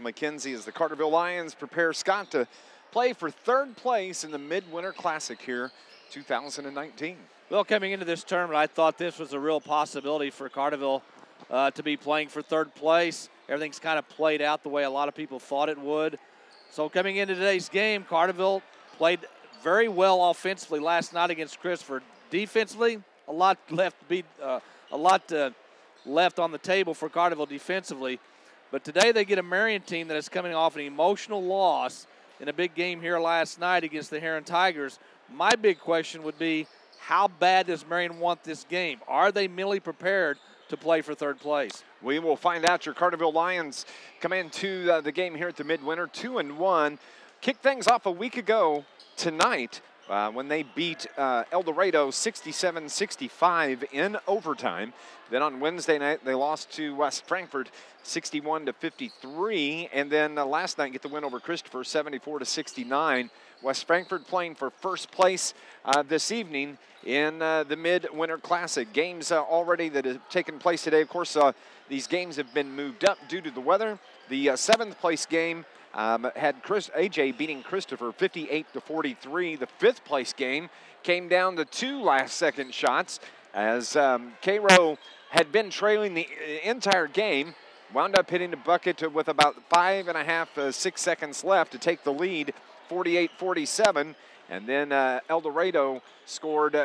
McKenzie as the Carterville Lions prepare Scott to play for third place in the Mid-Winter Classic here, 2019. Well, coming into this tournament, I thought this was a real possibility for Carterville to be playing for third place. Everything's kind of played out the way a lot of people thought it would. So coming into today's game, Carterville played very well offensively last night against Christopher. Defensively, a lot left on the table for Carterville defensively. But today they get a Marion team that is coming off an emotional loss in a big game here last night against the Heron Tigers. My big question would be, how bad does Marion want this game? Are they mentally prepared to play for third place? We will find out. Your Carterville Lions come into the game here at the Midwinter 2-1. Kicked things off a week ago tonight when they beat El Dorado 67-65 in overtime. Then on Wednesday night, they lost to West Frankfort 61-53. And then last night, get the win over Christopher 74-69. West Frankfort playing for first place this evening in the Mid-Winter Classic. Games already that have taken place today. Of course, these games have been moved up due to the weather. The seventh place game had AJ beating Christopher 58-43. The fifth place game came down to 2 last-second shots as Cairo had been trailing the entire game, wound up hitting the bucket with about 6 seconds left to take the lead, 48-47. And then El Dorado scored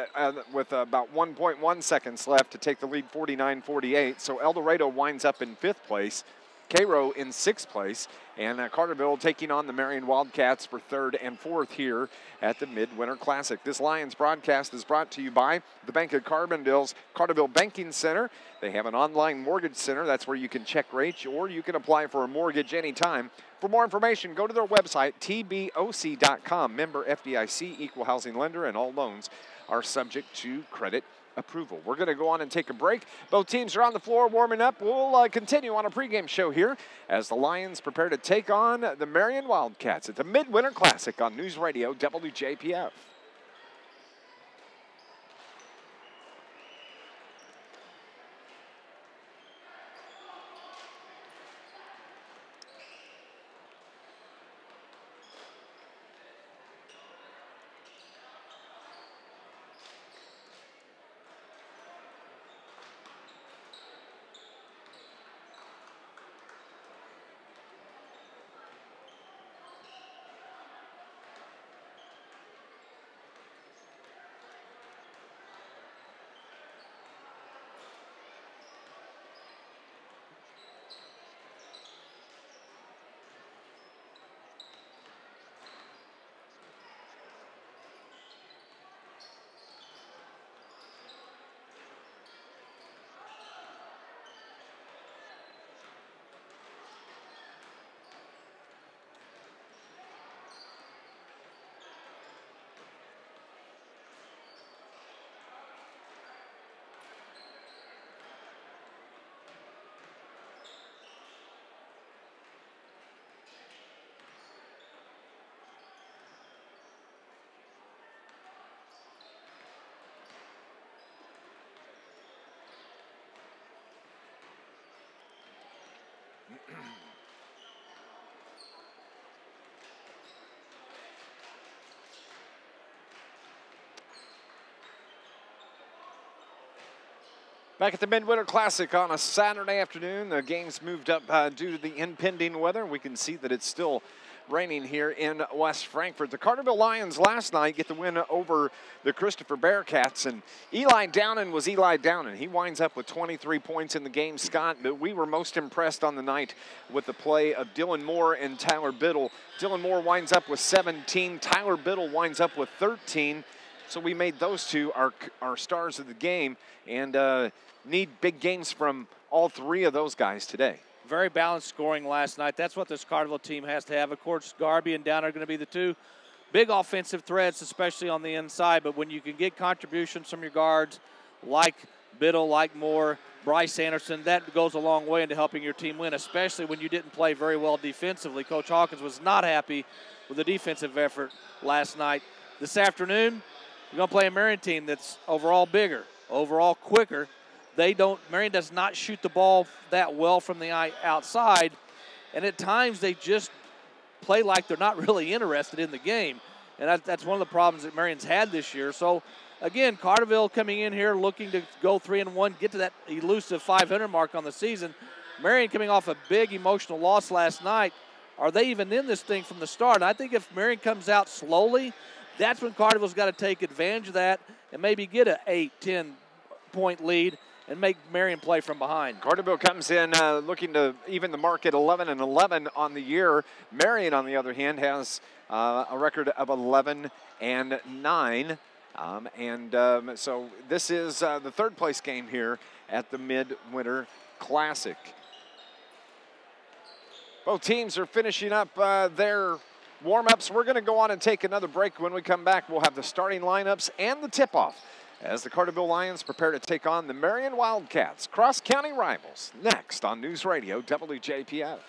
with about 1.1 seconds left to take the lead, 49-48. So El Dorado winds up in 5th place, Cairo in 6th place, and Carterville taking on the Marion Wildcats for 3rd and 4th here at the Midwinter Classic. This Lions broadcast is brought to you by the Bank of Carbondale's Carterville Banking Center. They have an online mortgage center. That's where you can check rates or you can apply for a mortgage anytime. For more information, go to their website, tboc.com. Member FDIC, equal housing lender, and all loans are subject to credit approval. We're going to go on and take a break. Both teams are on the floor warming up. We'll continue on a pregame show here as the Lions prepare to take on the Marion Wildcats at the Midwinter Classic on News Radio WJPF. Back at the Midwinter Classic on a Saturday afternoon. The game's moved up due to the impending weather. We can see that it's still raining here in West Frankfort. The Carterville Lions last night get the win over the Christopher Bearcats, and Eli Downen was Eli Downen. He winds up with 23 points in the game, Scott, but we were most impressed on the night with the play of Dylan Moore and Tyler Biddle. Dylan Moore winds up with 17. Tyler Biddle winds up with 13. So we made those two our stars of the game, and need big games from all three of those guys today. Very balanced scoring last night. That's what this Carterville team has to have. Of course, Garby and Down are going to be the two big offensive threats, especially on the inside. But when you can get contributions from your guards like Biddle, like Moore, Bryce Anderson, that goes a long way into helping your team win, especially when you didn't play very well defensively. Coach Hawkins was not happy with the defensive effort last night. This afternoon, you're going to play a Marion team that's overall bigger, overall quicker. Marion does not shoot the ball that well from the outside, and at times they just play like they're not really interested in the game. And that's one of the problems that Marion's had this year. So, again, Carterville coming in here looking to go 3-1, get to that elusive 500 mark on the season. Marion coming off a big emotional loss last night. Are they even in this thing from the start? And I think if Marion comes out slowly, that's when Carterville's got to take advantage of that and maybe get an 8, 10-point lead and make Marion play from behind. Carterville comes in looking to even the mark at 11-11 on the year. Marion, on the other hand, has a record of 11-9. So this is the third place game here at the Mid-Winter Classic. Both teams are finishing up their warm-ups. We're going to go on and take another break. When we come back, we'll have the starting lineups and the tip-off as the Carterville Lions prepare to take on the Marion Wildcats, cross-county rivals, next on News Radio WJPF.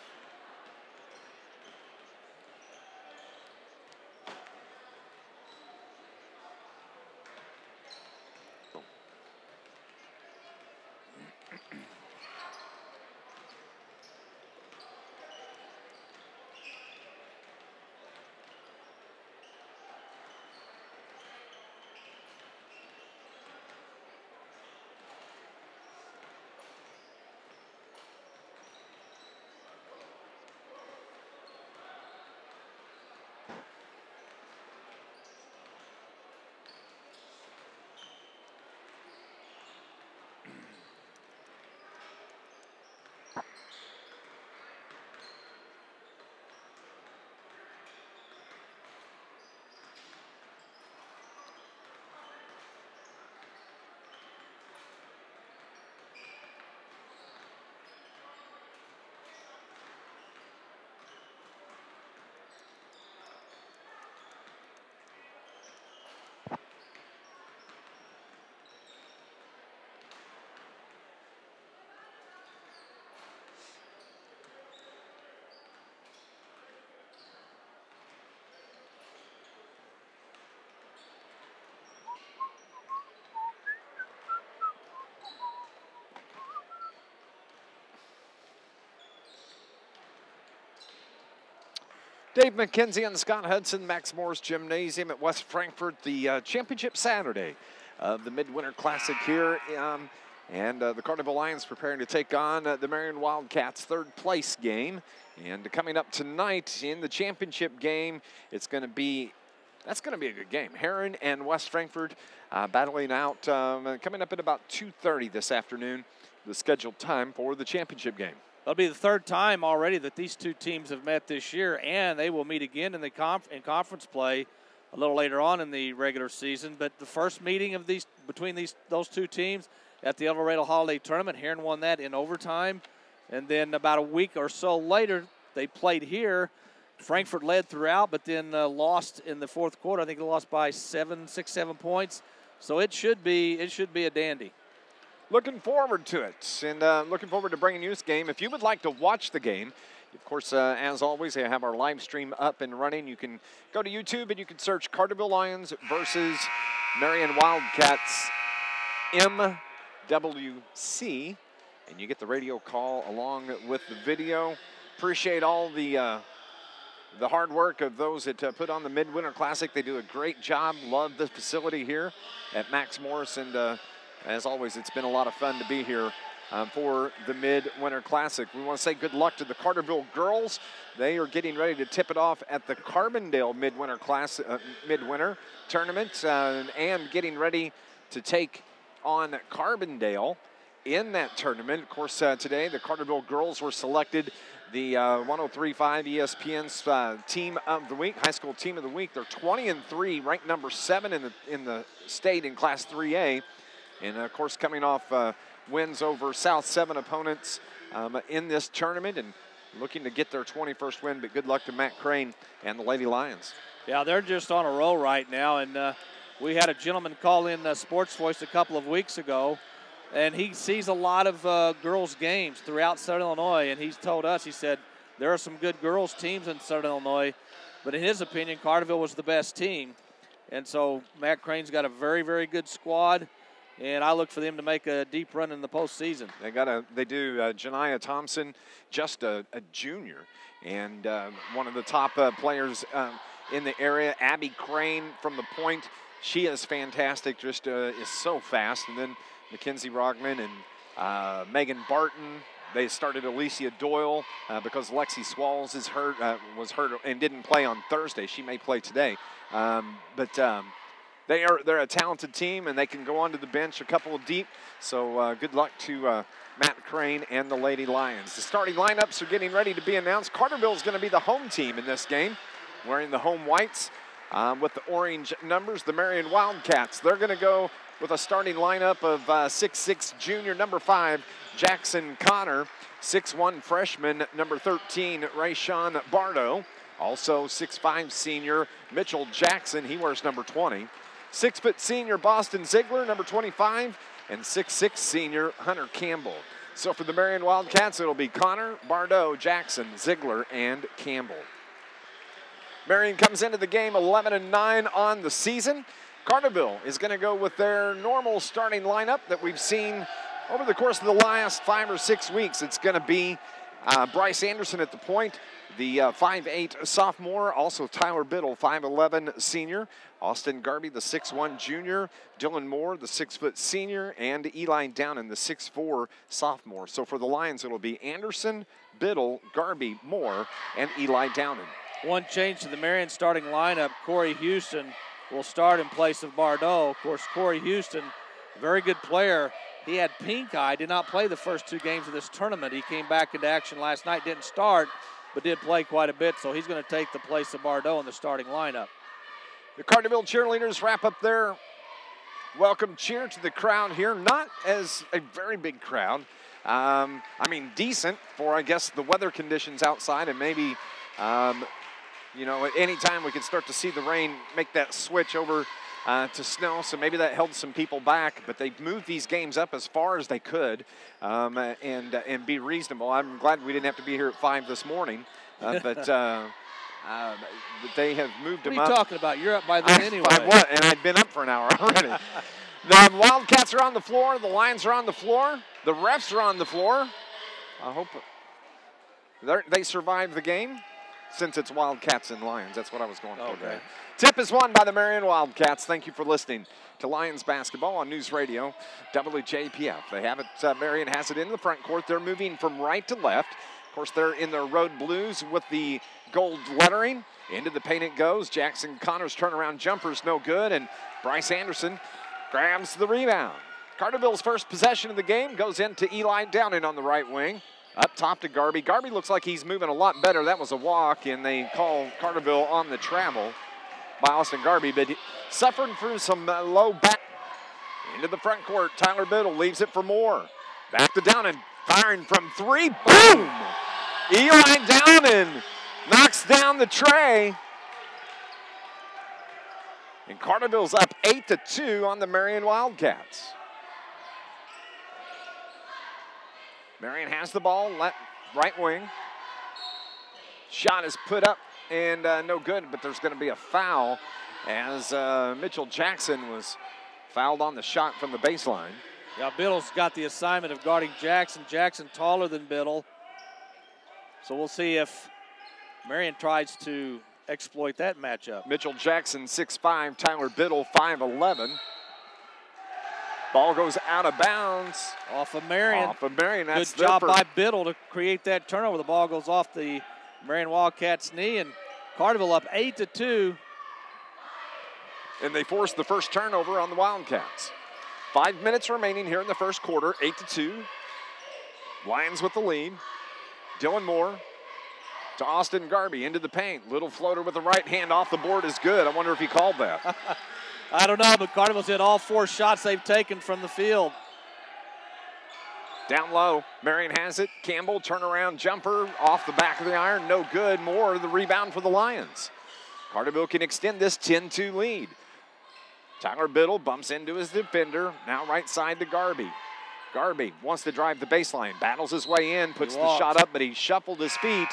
Dave McKenzie and Scott Hudson, Max Moore's Gymnasium at West Frankfort, the championship Saturday of the Midwinter Classic here. The Carterville Lions preparing to take on the Marion Wildcats third place game. And coming up tonight in the championship game, that's going to be a good game. Heron and West Frankfort battling out, coming up at about 2:30 this afternoon, the scheduled time for the championship game. It'll be the third time already that these two teams have met this year, and they will meet again in conference play a little later on in the regular season. But the first meeting of those two teams at the El Dorado Holiday Tournament, Heron won that in overtime. And then about a week or so later, they played here. Frankfort led throughout, but then lost in the fourth quarter. I think they lost by 7 points. So it should be a dandy. Looking forward to it, and looking forward to bringing you this game. If you would like to watch the game, of course, as always, I have our live stream up and running. You can go to YouTube and you can search Carterville Lions versus Marion Wildcats MWC, and you get the radio call along with the video. Appreciate all the hard work of those that put on the Midwinter Classic. They do a great job. Love the facility here at Max Morris, and as always, it's been a lot of fun to be here for the Midwinter Classic. We want to say good luck to the Carterville girls. They are getting ready to tip it off at the Carbondale Midwinter Tournament and getting ready to take on Carbondale in that tournament. Of course, today the Carterville girls were selected the 103.5 ESPN's team of the week, high school team of the week. They're 20-3, ranked number 7 in the state in Class 3A. And, of course, coming off wins over South 7 opponents in this tournament and looking to get their 21st win. But good luck to Matt Crane and the Lady Lions. Yeah, they're just on a roll right now. And we had a gentleman call in Sports Voice a couple of weeks ago, and he sees a lot of girls' games throughout Southern Illinois. And he's told us, he said, there are some good girls' teams in Southern Illinois, but in his opinion, Carterville was the best team. And so Matt Crane's got a very, very good squad. and I look for them to make a deep run in the postseason. They do. Janiah Thompson, just a junior, and one of the top players in the area. Abby Crane from the point. She is fantastic, just is so fast. And then McKenzie Rogman and Megan Barton. They started Alicia Doyle because Lexi Swalls is hurt, was hurt and didn't play on Thursday. She may play today. They're a talented team, and they can go onto the bench a couple of deep. So good luck to Matt Crane and the Lady Lions. The starting lineups are getting ready to be announced. Carterville is going to be the home team in this game, wearing the home whites with the orange numbers. The Marion Wildcats, they're going to go with a starting lineup of 6'6" junior, number 5, Jackson Connor, 6'1" freshman, number 13, Rayshawn Bardo, also 6'5" senior, Mitchell Jackson, he wears number 20, 6' senior, Boston Ziegler, number 25, and 6'6" senior, Hunter Campbell. So for the Marion Wildcats, it'll be Connor, Bardo, Jackson, Ziegler, and Campbell. Marion comes into the game 11-9 on the season. Carterville is going to go with their normal starting lineup that we've seen over the course of the last 5 or 6 weeks. It's going to be Bryce Anderson at the point, the 5'8" sophomore, also Tyler Biddle, 5'11" senior, Austin Garby, the 6'1" junior, Dylan Moore, the 6' senior, and Eli Downen, the 6'4" sophomore. So for the Lions, it'll be Anderson, Biddle, Garby, Moore, and Eli Downen. One change to the Marion starting lineup, Corey Houston will start in place of Bardo. Of course, Corey Houston, very good player. He had pink eye, did not play the first 2 games of this tournament. He came back into action last night, didn't start, but did play quite a bit, so he's going to take the place of Bardo in the starting lineup. The Carterville cheerleaders wrap up their welcome cheer to the crowd here. Not as a very big crowd. Decent for, I guess, the weather conditions outside, and maybe at any time we could start to see the rain make that switch over to snow, so maybe that held some people back, but they moved these games up as far as they could and be reasonable. I'm glad we didn't have to be here at 5 this morning, but they have moved them up. What are you talking about? You're up by then anyway. And I'd been up for an hour already. The Wildcats are on the floor. The Lions are on the floor. The refs are on the floor. I hope they survived the game. Since it's Wildcats and Lions, that's what I was going for there. Tip is won by the Marion Wildcats. Thank you for listening to Lions basketball on News Radio WJPF. They have it, Marion has it in the front court. They're moving from right to left. Of course, they're in their road blues with the gold lettering. Into the paint it goes. Jackson Connor's turnaround jumper's no good, and Bryce Anderson grabs the rebound. Carterville's first possession of the game goes into Eli Downen on the right wing. Up top to Garby. Garby looks like he's moving a lot better. That was a walk, and they call Carterville on the travel by Austin Garby, but suffering through some low back. Into the front court, Tyler Biddle leaves it for Moore. Back to Downen, firing from 3. Boom! Eli Downen knocks down the tray. And Carterville's up 8-2 on the Marion Wildcats. Marion has the ball, right wing. Shot is put up and no good, but there's going to be a foul as Mitchell Jackson was fouled on the shot from the baseline. Yeah, Biddle's got the assignment of guarding Jackson. Jackson taller than Biddle. So we'll see if Marion tries to exploit that matchup. Mitchell Jackson, 6'5", Tyler Biddle, 5'11". Ball goes out of bounds. Off of Marion. That's good job by Biddle to create that turnover. The ball goes off the Marion Wildcats' knee, and Carterville up 8-2. And they forced the first turnover on the Wildcats. 5 minutes remaining here in the first quarter, 8-2. Lions with the lead. Dylan Moore to Austin Garby into the paint. Little floater with the right hand off the board is good. I wonder if he called that. I don't know, but Carterville's hit all 4 shots they've taken from the field. Down low, Marion has it. Campbell, turnaround jumper off the back of the iron, no good. Moore, the rebound for the Lions. Carterville can extend this 10-2 lead. Tyler Biddle bumps into his defender, now right side to Garby. Garby wants to drive the baseline, battles his way in, puts the shot up, but he shuffled his feet.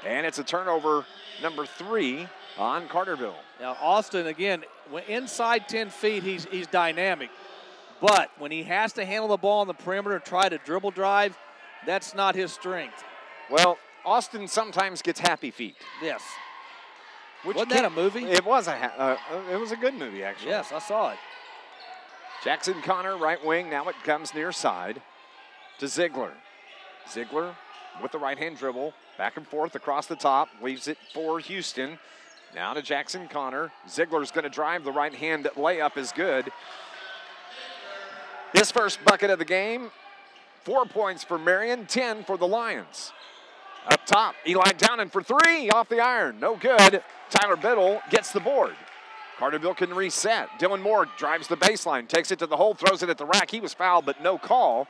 And it's a turnover number 3 on Carterville. Now, Austin, again, when inside 10 feet, he's dynamic. But when he has to handle the ball on the perimeter and try to dribble drive, that's not his strength. Well, Austin sometimes gets happy feet. Yes. Wasn't that a movie? It was it was a good movie, actually. Yes, I saw it. Jackson Connor, right wing. Now it comes near side to Ziegler. Ziegler with the right-hand dribble. Back and forth across the top. Leaves it for Houston. Now to Jackson Connor. Ziegler's going to drive. The right-hand layup is good. His first bucket of the game. 4 points for Marion, 10 for the Lions. Up top, Eli Downen for 3 off the iron. No good. Tyler Biddle gets the board. Carterville can reset. Dylan Moore drives the baseline, takes it to the hole, throws it at the rack. He was fouled, but no call.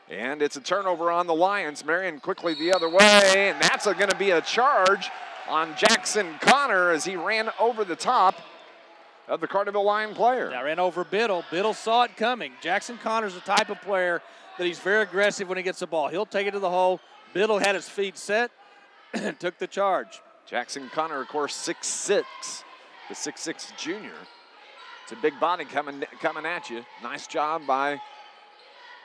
And it's a turnover on the Lions. Marion quickly the other way, and that's going to be a charge on Jackson Connor as he ran over the top of the Carterville Lion player. Yeah, ran over Biddle. Biddle saw it coming. Jackson Connor's the type of player that he's very aggressive when he gets the ball. He'll take it to the hole. Biddle had his feet set and took the charge. Jackson Connor, of course, 6'6", the 6'6" junior. It's a big body coming at you. Nice job by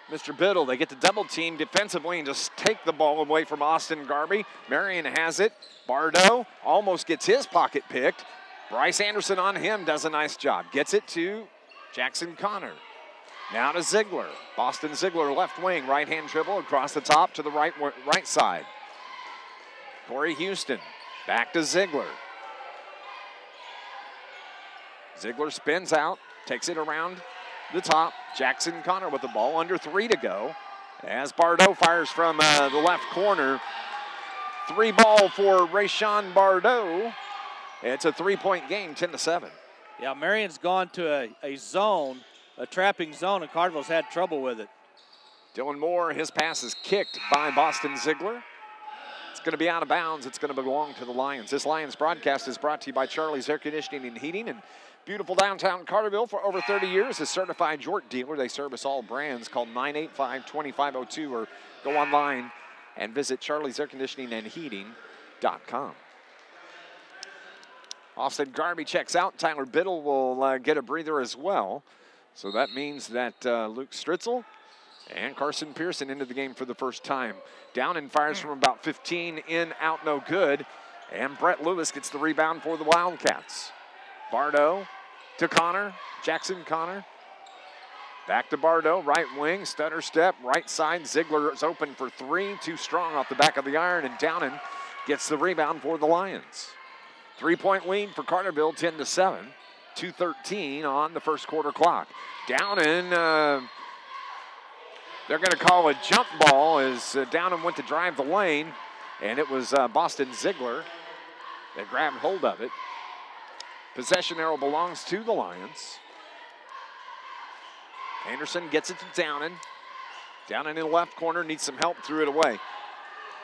Mr. Biddle. They get the double team defensively and just take the ball away from Austin Garby. Marion has it. Bardo almost gets his pocket picked. Bryce Anderson on him does a nice job. Gets it to Jackson Connor. Now to Ziegler. Boston Ziegler, left wing, right-hand dribble across the top to the right side. Corey Houston, back to Ziegler. Ziegler spins out, takes it around the top. Jackson Connor with the ball, under 3 to go. As Bardo fires from the left corner. 3 ball for Rayshawn Bardo. It's a 3-point game, 10-7. Yeah, Marion's gone to a zone, a trapping zone, and Carterville's had trouble with it. Dylan Moore, his pass is kicked by Boston Ziegler. It's going to be out of bounds. It's going to belong to the Lions. This Lions broadcast is brought to you by Charlie's Air Conditioning and Heating in beautiful downtown Carterville. For over 30 years, a certified York dealer. They service all brands. Call 985-2502 or go online and visit charliesairconditioningandheating.com. Austin Garby checks out. Tyler Biddle will get a breather as well. So that means that Luke Stritzel and Carson Pearson into the game for the first time. Down and fires from about 15, in, out, no good. And Brett Lewis gets the rebound for the Wildcats. Bardo to Connor, Jackson Connor. Back to Bardo, right wing, stutter step, right side. Ziegler is open for 3, too strong off the back of the iron, and Downen gets the rebound for the Lions. 3-point lead for Carterville, 10-7. 2:13 on the first quarter clock. Downen, they're going to call a jump ball as Downen went to drive the lane, and it was Boston Ziegler that grabbed hold of it. Possession arrow belongs to the Lions. Anderson gets it to Downen. Downen in the left corner, needs some help, threw it away.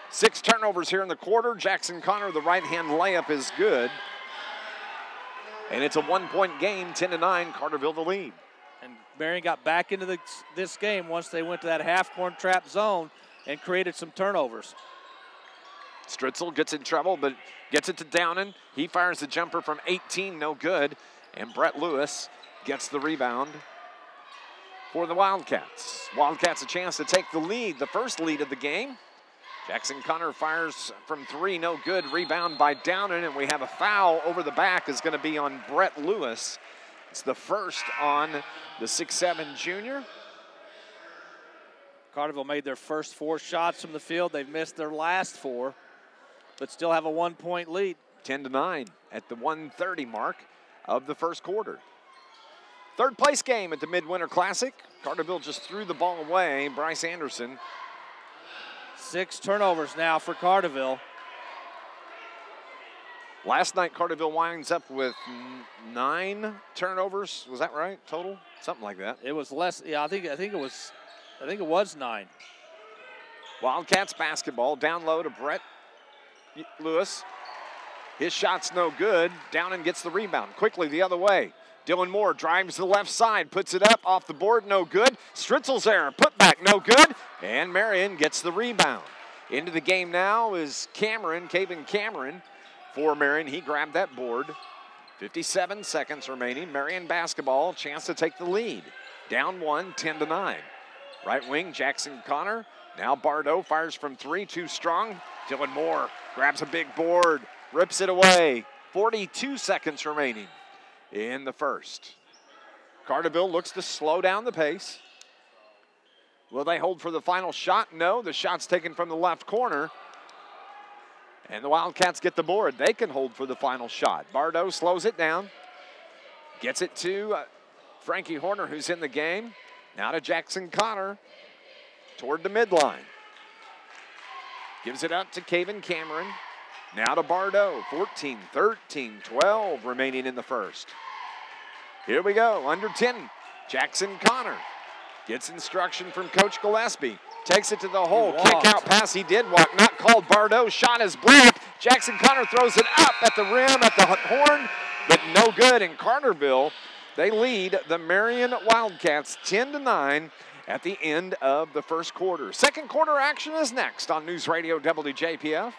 6 turnovers here in the quarter. Jackson Connor, the right-hand layup is good. And it's a 1-point game, 10-9, Carterville the lead. And Marion got back into this game once they went to that half-court trap zone and created some turnovers. Stritzel gets in trouble, but gets it to Downen. He fires the jumper from 18, no good. And Brett Lewis gets the rebound for the Wildcats. Wildcats a chance to take the lead, the first lead of the game. Jackson Connor fires from 3, no good. Rebound by Downen, and we have a foul over the back is going to be on Brett Lewis. It's the first on the 6'7" junior. Carterville made their first 4 shots from the field. They've missed their last 4, but still have a 1-point lead. 10-9 at the 1:30 mark of the first quarter. Third place game at the Mid-Winter Classic. Carterville just threw the ball away. Bryce Anderson. 6 turnovers now for Carterville. Last night, Carterville winds up with 9 turnovers. Was that right? Total? Something like that. It was less. Yeah, I think it was 9. Wildcats basketball down low to Brett Lewis. His shot's no good. Downen gets the rebound. Quickly the other way. Dylan Moore drives to the left side, puts it up, off the board, no good. Stritzel's error, put back, no good. And Marion gets the rebound. Into the game now is Caven Cameron for Marion. He grabbed that board. 57 seconds remaining. Marion basketball, chance to take the lead. Down 1, 10-9. Right wing, Jackson Connor. Now Bardot fires from 3, too strong. Dylan Moore grabs a big board, rips it away. 42 seconds remaining in the first. Carterville looks to slow down the pace. Will they hold for the final shot? No, the shot's taken from the left corner. And the Wildcats get the board. They can hold for the final shot. Bardot slows it down. Gets it to Frankie Horner, who's in the game. Now to Jackson Connor toward the midline. Gives it up to Caven Cameron. Now to Bardot. 14, 13, 12 remaining in the first. Here we go, under 10. Jackson Connor gets instruction from Coach Gillespie. Takes it to the hole. Kick out pass. He did walk. Not called. Bardot shot is blocked. Jackson Connor throws it up at the rim, at the horn, but no good. In Carterville, they lead the Marion Wildcats 10-9 at the end of the first quarter. Second quarter action is next on News Radio WJPF.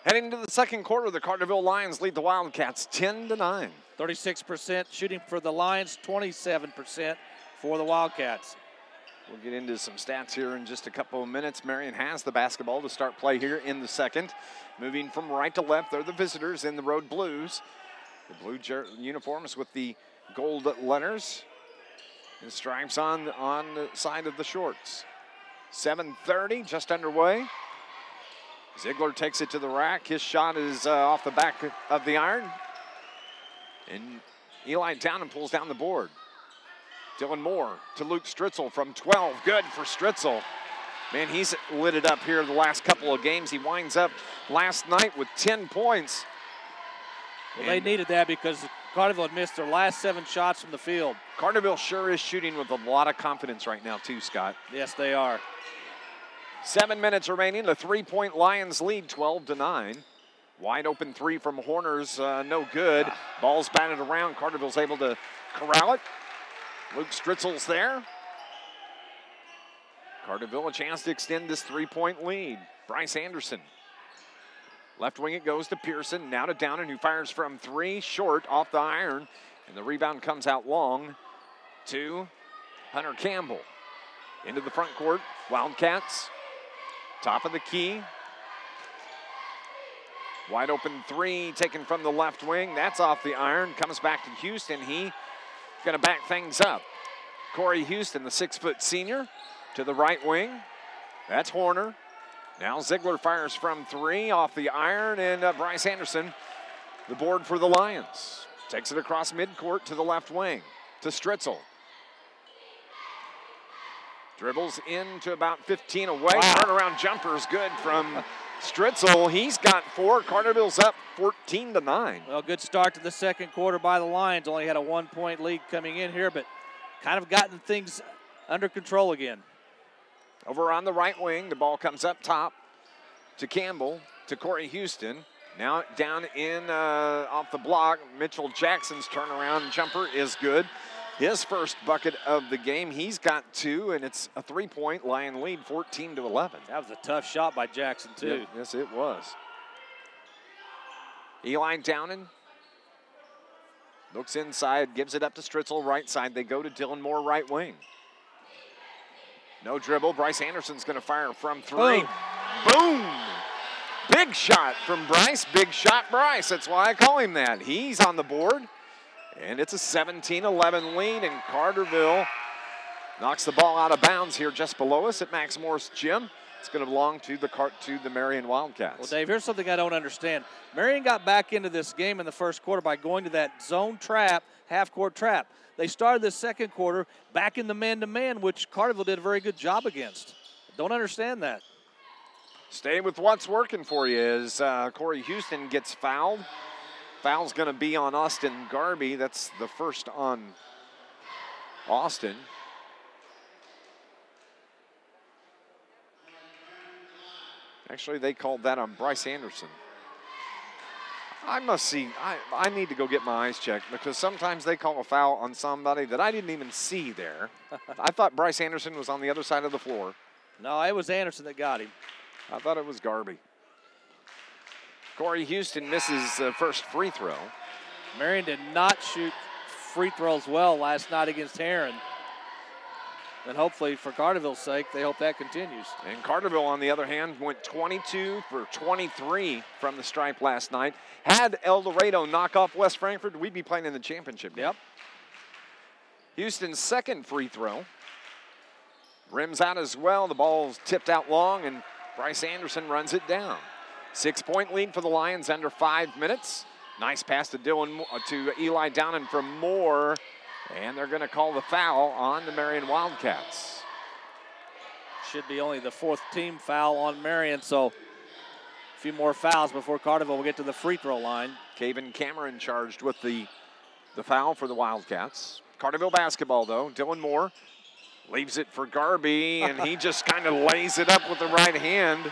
Heading to the second quarter, the Carterville Lions lead the Wildcats 10-9. 36% shooting for the Lions, 27% for the Wildcats. We'll get into some stats here in just a couple of minutes. Marion has the basketball to start play here in the second. Moving from right to left, they're the visitors in the road blues. The blue uniforms with the gold letters and stripes on the side of the shorts. 7:30 just underway. Ziegler takes it to the rack. His shot is off the back of the iron. And Eli down and pulls down the board. Dylan Moore to Luke Stritzel from 12. Good for Stritzel. Man, he's lit it up here the last couple of games. He winds up last night with 10 points. Well, they needed that because Carterville had missed their last 7 shots from the field. Carterville sure is shooting with a lot of confidence right now too, Scott. Yes, they are. 7 minutes remaining. The 3-point Lions lead 12-9. Wide open three from Horner's, no good. Ball's batted around. Carterville's able to corral it. Luke Stritzel's there. Carterville a chance to extend this 3-point lead. Bryce Anderson. Left wing it goes to Pearson. Now to Downen, who fires from 3, short off the iron. And the rebound comes out long to Hunter Campbell. Into the front court, Wildcats. Top of the key. Wide open 3 taken from the left wing. That's off the iron. Comes back to Houston. He going to back things up. Corey Houston, the 6-foot senior, to the right wing. That's Horner. Now Ziegler fires from 3 off the iron. And Bryce Anderson, the board for the Lions. Takes it across midcourt to the left wing. To Stritzel. Dribbles into about 15 away. Wow. Turnaround jumper is good from Stritzel. He's got 4. Carterville's up 14-9. Well, good start to the second quarter by the Lions. Only had a 1-point lead coming in here, but kind of gotten things under control again. Over on the right wing, the ball comes up top to Campbell, to Corey Houston. Now down in off the block. Mitchell Jackson's turnaround jumper is good. his first bucket of the game. He's got 2, and it's a 3-point Lion lead, 14-11. That was a tough shot by Jackson, too. Yep, yes, it was. Eli Downen looks inside, gives it up to Stritzel, right side. They go to Dylan Moore, right wing. No dribble. Bryce Anderson's going to fire from 3. Boom! Big shot from Bryce. Big shot, Bryce. That's why I call him that. He's on the board. And it's a 17-11 lead, and Carterville knocks the ball out of bounds here just below us at Max Morris Gym. It's going to belong to the Marion Wildcats. Well, Dave, here's something I don't understand. Marion got back into this game in the first quarter by going to that zone trap, half-court trap. They started the second quarter back in the man-to-man, which Carterville did a very good job against. Don't understand that. Stay with what's working for you as Corey Houston gets fouled. Foul's going to be on Austin Garby. That's the first on Austin. Actually, they called that on Bryce Anderson. I must see. I need to go get my eyes checked because sometimes they call a foul on somebody that I didn't even see there. I thought Bryce Anderson was on the other side of the floor. No, it was Anderson that got him. I thought it was Garby. Corey Houston misses the first free throw. Marion did not shoot free throws well last night against Heron. And hopefully, for Carterville's sake, they hope that continues. And Carterville, on the other hand, went 22 for 23 from the stripe last night. Had El Dorado knock off West Frankfort, we'd be playing in the championship game. Yep. Houston's second free throw rims out as well. The ball's tipped out long, and Bryce Anderson runs it down. 6-point lead for the Lions under 5 minutes. Nice pass to Eli Downen from Moore. And they're going to call the foul on the Marion Wildcats. Should be only the 4th team foul on Marion, so a few more fouls before Carterville will get to the free throw line. Caven Cameron charged with the foul for the Wildcats. Carterville basketball, though. Dylan Moore leaves it for Garby, and he just kind of lays it up with the right hand.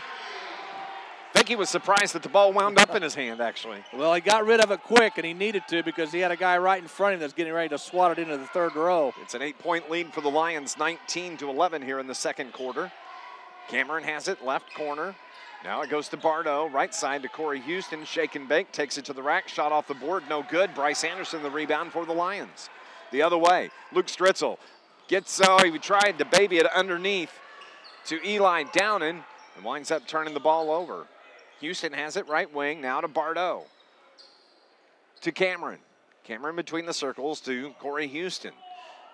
I think he was surprised that the ball wound up in his hand, actually. Well, he got rid of it quick, and he needed to because he had a guy right in front of him that's getting ready to swat it into the 3rd row. It's an 8-point lead for the Lions, 19-11 here in the second quarter. Cameron has it, left corner. Now it goes to Bardo, right side to Corey Houston. Shake and bake, takes it to the rack, shot off the board, no good. Bryce Anderson, the rebound for the Lions. The other way, Luke Stritzel gets, he tried to baby it underneath to Eli Downen and winds up turning the ball over. Houston has it right wing, now to Bardo. To Cameron. Cameron between the circles to Corey Houston.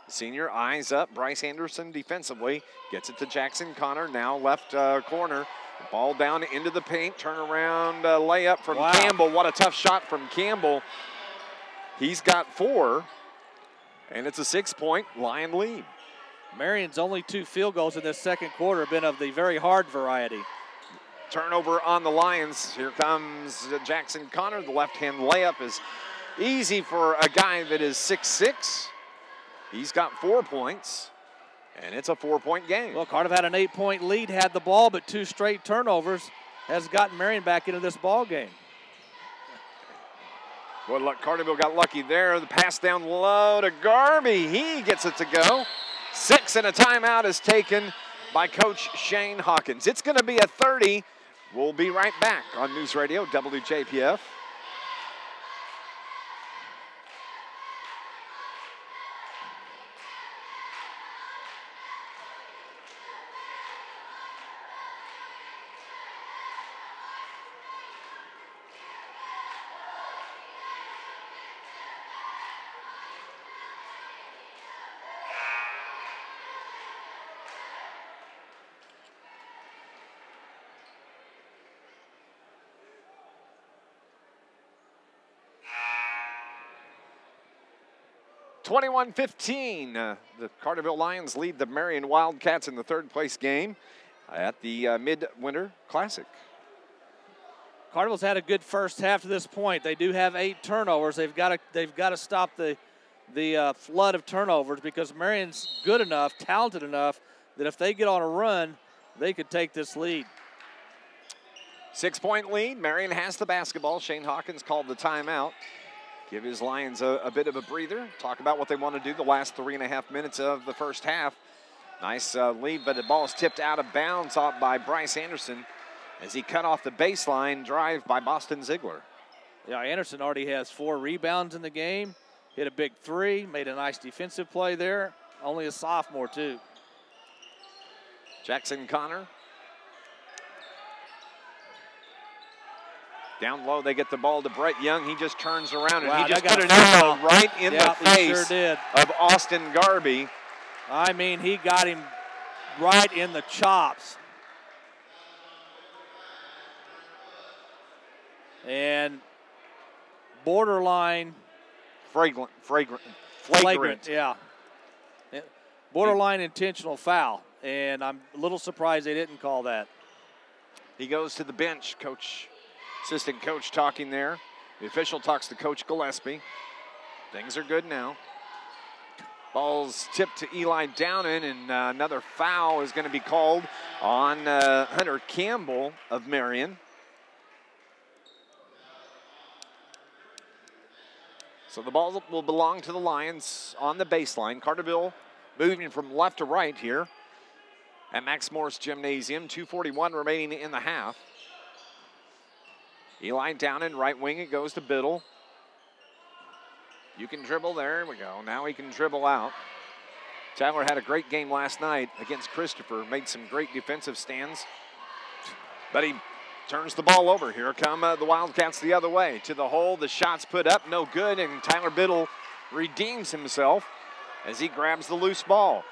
The senior eyes up. Bryce Anderson defensively gets it to Jackson Connor, now left corner. Ball down into the paint, turnaround layup from Campbell. What a tough shot from Campbell. He's got 4, and it's a 6-point Lion lead. Marion's only 2 field goals in this second quarter have been of the very hard variety. Turnover on the Lions. Here comes Jackson Connor. The left-hand layup is easy for a guy that is 6'6". He's got 4 points, and it's a 4-point game. Well, Cardiff had an 8-point lead, had the ball, but 2 straight turnovers has gotten Marion back into this ball game. Well, look, Carterville got lucky there. The pass down low to Garby. He gets it to go. 6 and a timeout is taken by Coach Shane Hawkins. It's going to be a 30. We'll be right back on News Radio WJPF. (21-15). The Carterville Lions lead the Marion Wildcats in the 3rd place game at the Mid-Winter Classic. Carterville's had a good first half to this point. They do have 8 turnovers. They've got to stop the flood of turnovers because Marion's good enough, talented enough that if they get on a run, they could take this lead. 6-point lead. Marion has the basketball. Shane Hawkins called the timeout. give his Lions a bit of a breather, talk about what they want to do the last 3.5 minutes of the first half. Nice lead, but the ball is tipped out of bounds off by Bryce Anderson as he cut off the baseline drive by Boston Ziegler. Yeah, Anderson already has 4 rebounds in the game, hit a big 3, made a nice defensive play there. Only a sophomore, too. Jackson Connor. Down low, they get the ball to Brett Young. He just turns around, and he just put an elbow right in the face of Austin Garby. I mean, he got him right in the chops. And borderline. Flagrant, yeah. Borderline intentional foul. And I'm a little surprised they didn't call that. He goes to the bench, assistant coach talking there. The official talks to Coach Gillespie. Things are good now. Ball's tipped to Eli Downen, and another foul is going to be called on Hunter Campbell of Marion. So the ball will belong to the Lions on the baseline. Carterville moving from left to right here at Max Morris Gymnasium. 2:41 remaining in the half. Eli Downen, right wing, it goes to Biddle. You can dribble, there we go. Now he can dribble out. Tyler had a great game last night against Christopher, made some great defensive stands, but he turns the ball over. Here come the Wildcats the other way. To the hole, the shot's put up, no good, and Tyler Biddle redeems himself as he grabs the loose ball.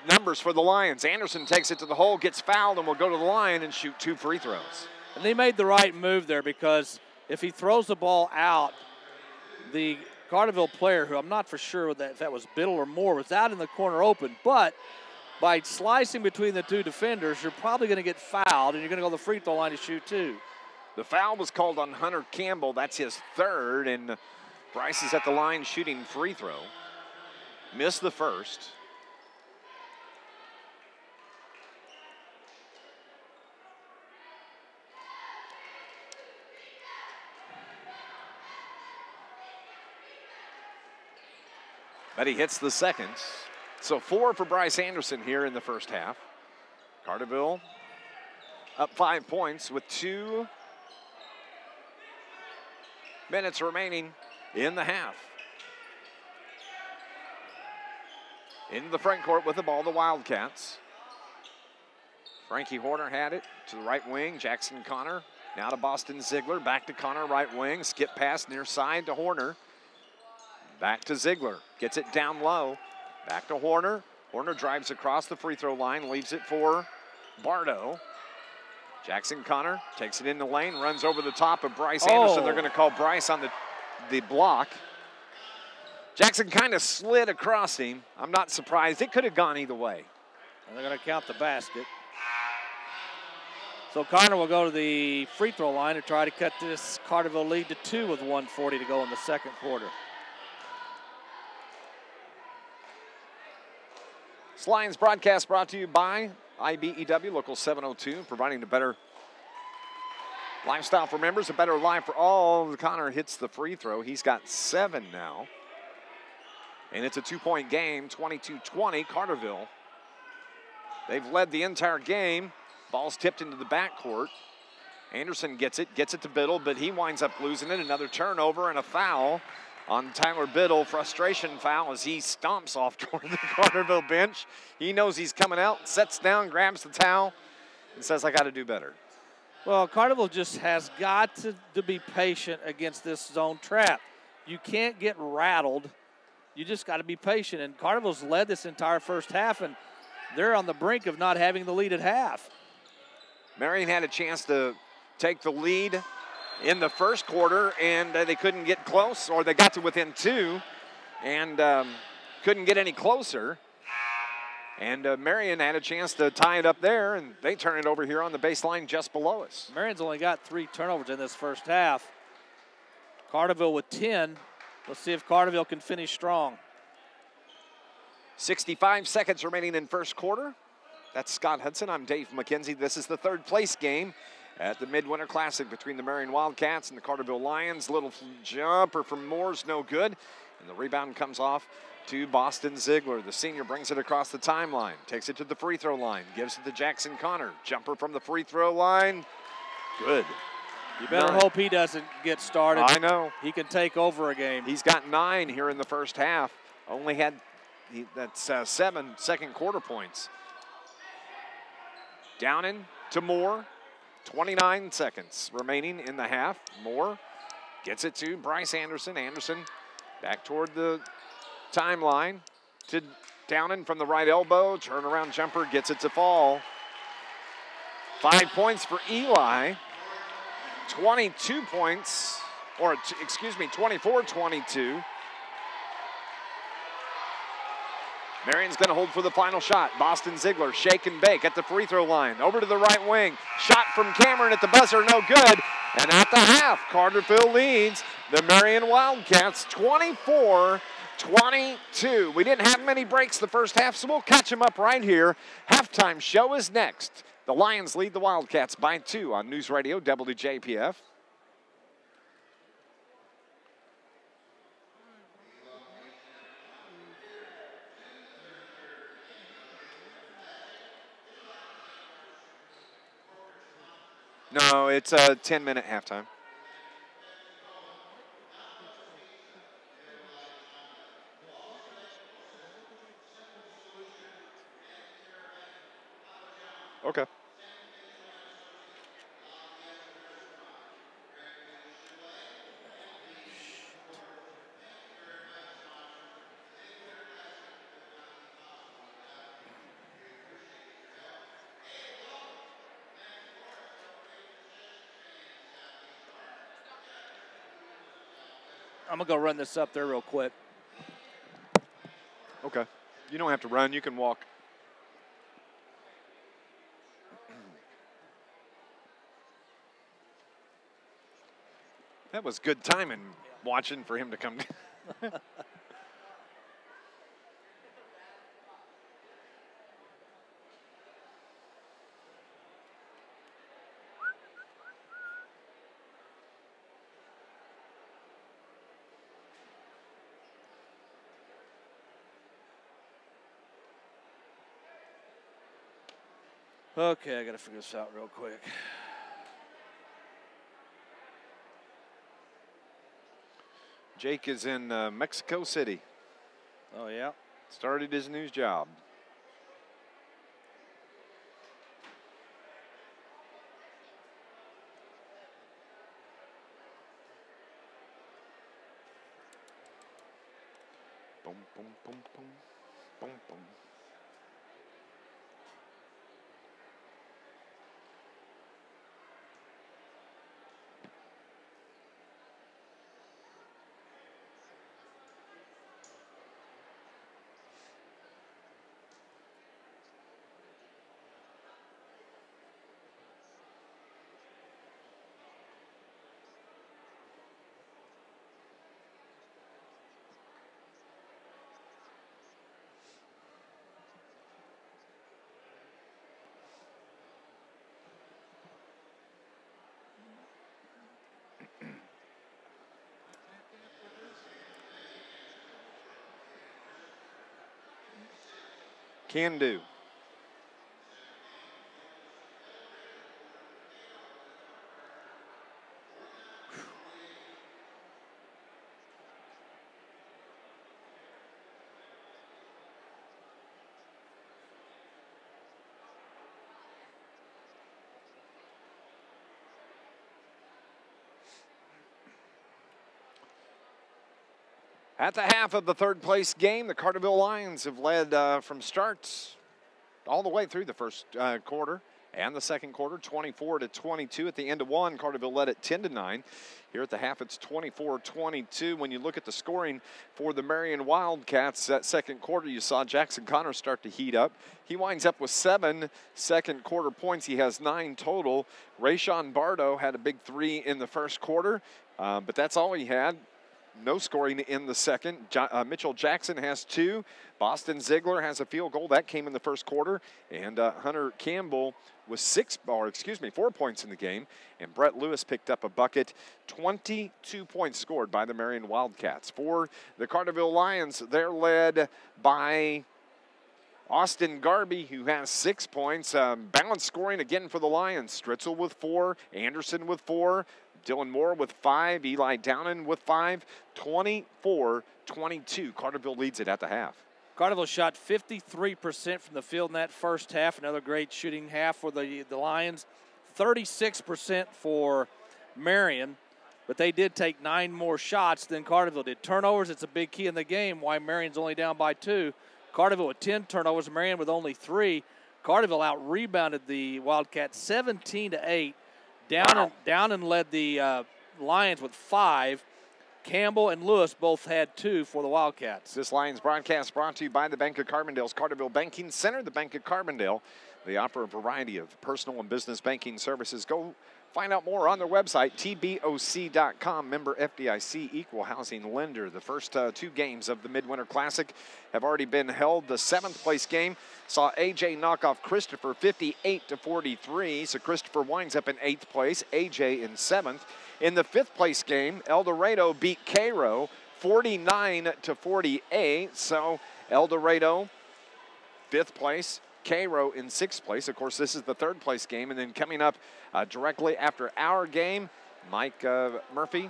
Numbers for the Lions. Anderson takes it to the hole, gets fouled, and will go to the line and shoot 2 free throws. And they made the right move there, because if he throws the ball out, the Carterville player, who I'm not for sure if that was Biddle or Moore, was out in the corner open. But by slicing between the 2 defenders, you're probably going to get fouled, and you're going to go to the free throw line to shoot 2. The foul was called on Hunter Campbell. That's his 3rd, and Bryce is at the line shooting free throw. Missed the first. But he hits the second. So 4 for Bryce Anderson here in the first half. Carterville up 5 points with 2 minutes remaining in the half. Into the front court with the ball, the Wildcats. Frankie Horner had it to the right wing. Jackson Connor now to Boston Ziegler. Back to Connor, right wing. Skip pass near side to Horner. Back to Ziegler. Gets it down low. Back to Horner. Horner drives across the free throw line. Leaves it for Bardo. Jackson Connor takes it in the lane. Runs over the top of Bryce Anderson. They're going to call Bryce on the block. Jackson kind of slid across him. I'm not surprised. It could have gone either way. And they're going to count the basket. So Connor will go to the free throw line to try to cut this Carterville lead to 2 with 1:40 to go in the second quarter. This Lions broadcast brought to you by IBEW Local 702, providing a better lifestyle for members, a better life for all. Connor hits the free throw. He's got 7 now. And it's a 2-point game, 22-20, Carterville. They've led the entire game. Ball's tipped into the backcourt. Anderson gets it to Biddle, but he winds up losing it. Another turnover and a foul on Tyler Biddle. Frustration foul as he stomps off toward the Carterville bench. He knows he's coming out, sets down, grabs the towel, and says, I got to do better. Well, Carterville just has got to be patient against this zone trap. You can't get rattled. You just got to be patient. And Carterville's led this entire first half, and they're on the brink of not having the lead at half. Marion had a chance to take the lead in the first quarter, and they couldn't get close, or they got to within 2 and couldn't get any closer. And Marion had a chance to tie it up there, and they turn it over here on the baseline just below us. Marion's only got 3 turnovers in this first half. Carterville with 10. Let's see if Carterville can finish strong. 65 seconds remaining in first quarter. That's Scott Hudson. I'm Dave McKenzie. This is the third place game at the Midwinter Classic between the Marion Wildcats and the Carterville Lions. Little jumper from Moore's no good, and the rebound comes off to Boston Ziegler. The senior brings it across the timeline, takes it to the free throw line, gives it to Jackson Connor. Jumper from the free throw line, good. You better hope he doesn't get started. I know. He can take over a game. He's got 9 here in the first half. Only had, that's 7 second quarter points. Downing to Moore. 29 seconds remaining in the half. Moore gets it to Bryce Anderson. Anderson back toward the timeline to Downing from the right elbow. Turnaround jumper gets it to fall. 5 points for Eli. 22 points, or excuse me, 24-22. Marion's going to hold for the final shot. Boston Ziegler, shake and bake at the free throw line. Over to the right wing. Shot from Cameron at the buzzer, no good. And at the half, Carterville leads the Marion Wildcats 24-22. We didn't have many breaks the first half, so we'll catch them up right here. Halftime show is next. The Lions lead the Wildcats by 2 on News Radio WJPF. No, it's a 10-minute halftime. Okay. I'm going to go run this up there real quick. Okay. You don't have to run. You can walk. That was good timing watching for him to come. Okay, I got to figure this out real quick. Jake is in Mexico City. Oh, yeah? Started his new job. Boom, boom, boom, boom, boom, boom. Can do. At the half of the third place game, the Carterville Lions have led from starts all the way through the first quarter and the second quarter, 24-22. At the end of one, Carterville led it 10-9. Here at the half, it's 24-22. When you look at the scoring for the Marion Wildcats, that second quarter, you saw Jackson Connor start to heat up. He winds up with 7 second quarter points. He has 9 total. Rayshawn Bardo had a big 3 in the first quarter, but that's all he had. no scoring in the second. Mitchell Jackson has 2. Boston Ziegler has a field goal. That came in the first quarter. And Hunter Campbell was 4 points in the game. And Brett Lewis picked up a bucket. 22 points scored by the Marion Wildcats. For the Carterville Lions, they're led by Austin Garby, who has 6 points. Balanced scoring again for the Lions. Stritzel with 4, Anderson with 4, Dylan Moore with 5, Eli Downen with 5, 24-22. Carterville leads it at the half. Carterville shot 53% from the field in that first half. Another great shooting half for the Lions. 36% for Marion, but they did take 9 more shots than Carterville did. Turnovers, it's a big key in the game, why Marion's only down by 2. Carterville with 10 turnovers, Marion with only 3. Carterville out-rebounded the Wildcats 17-8. Down and led the Lions with 5. Campbell and Lewis both had 2 for the Wildcats. This Lions broadcast brought to you by the Bank of Carbondale's Carterville Banking Center. The Bank of Carbondale, they offer a variety of personal and business banking services. Go find out more on their website, tboc.com. Member FDIC, equal housing lender. The first 2 games of the Midwinter Classic have already been held. The 7th place game saw AJ knock off Christopher 58-43. So Christopher winds up in 8th place, AJ in 7th. In the 5th place game, El Dorado beat Cairo 49-48. So El Dorado, 5th place. Cairo in 6th place. Of course, this is the 3rd place game. And then coming up directly after our game, Mike Murphy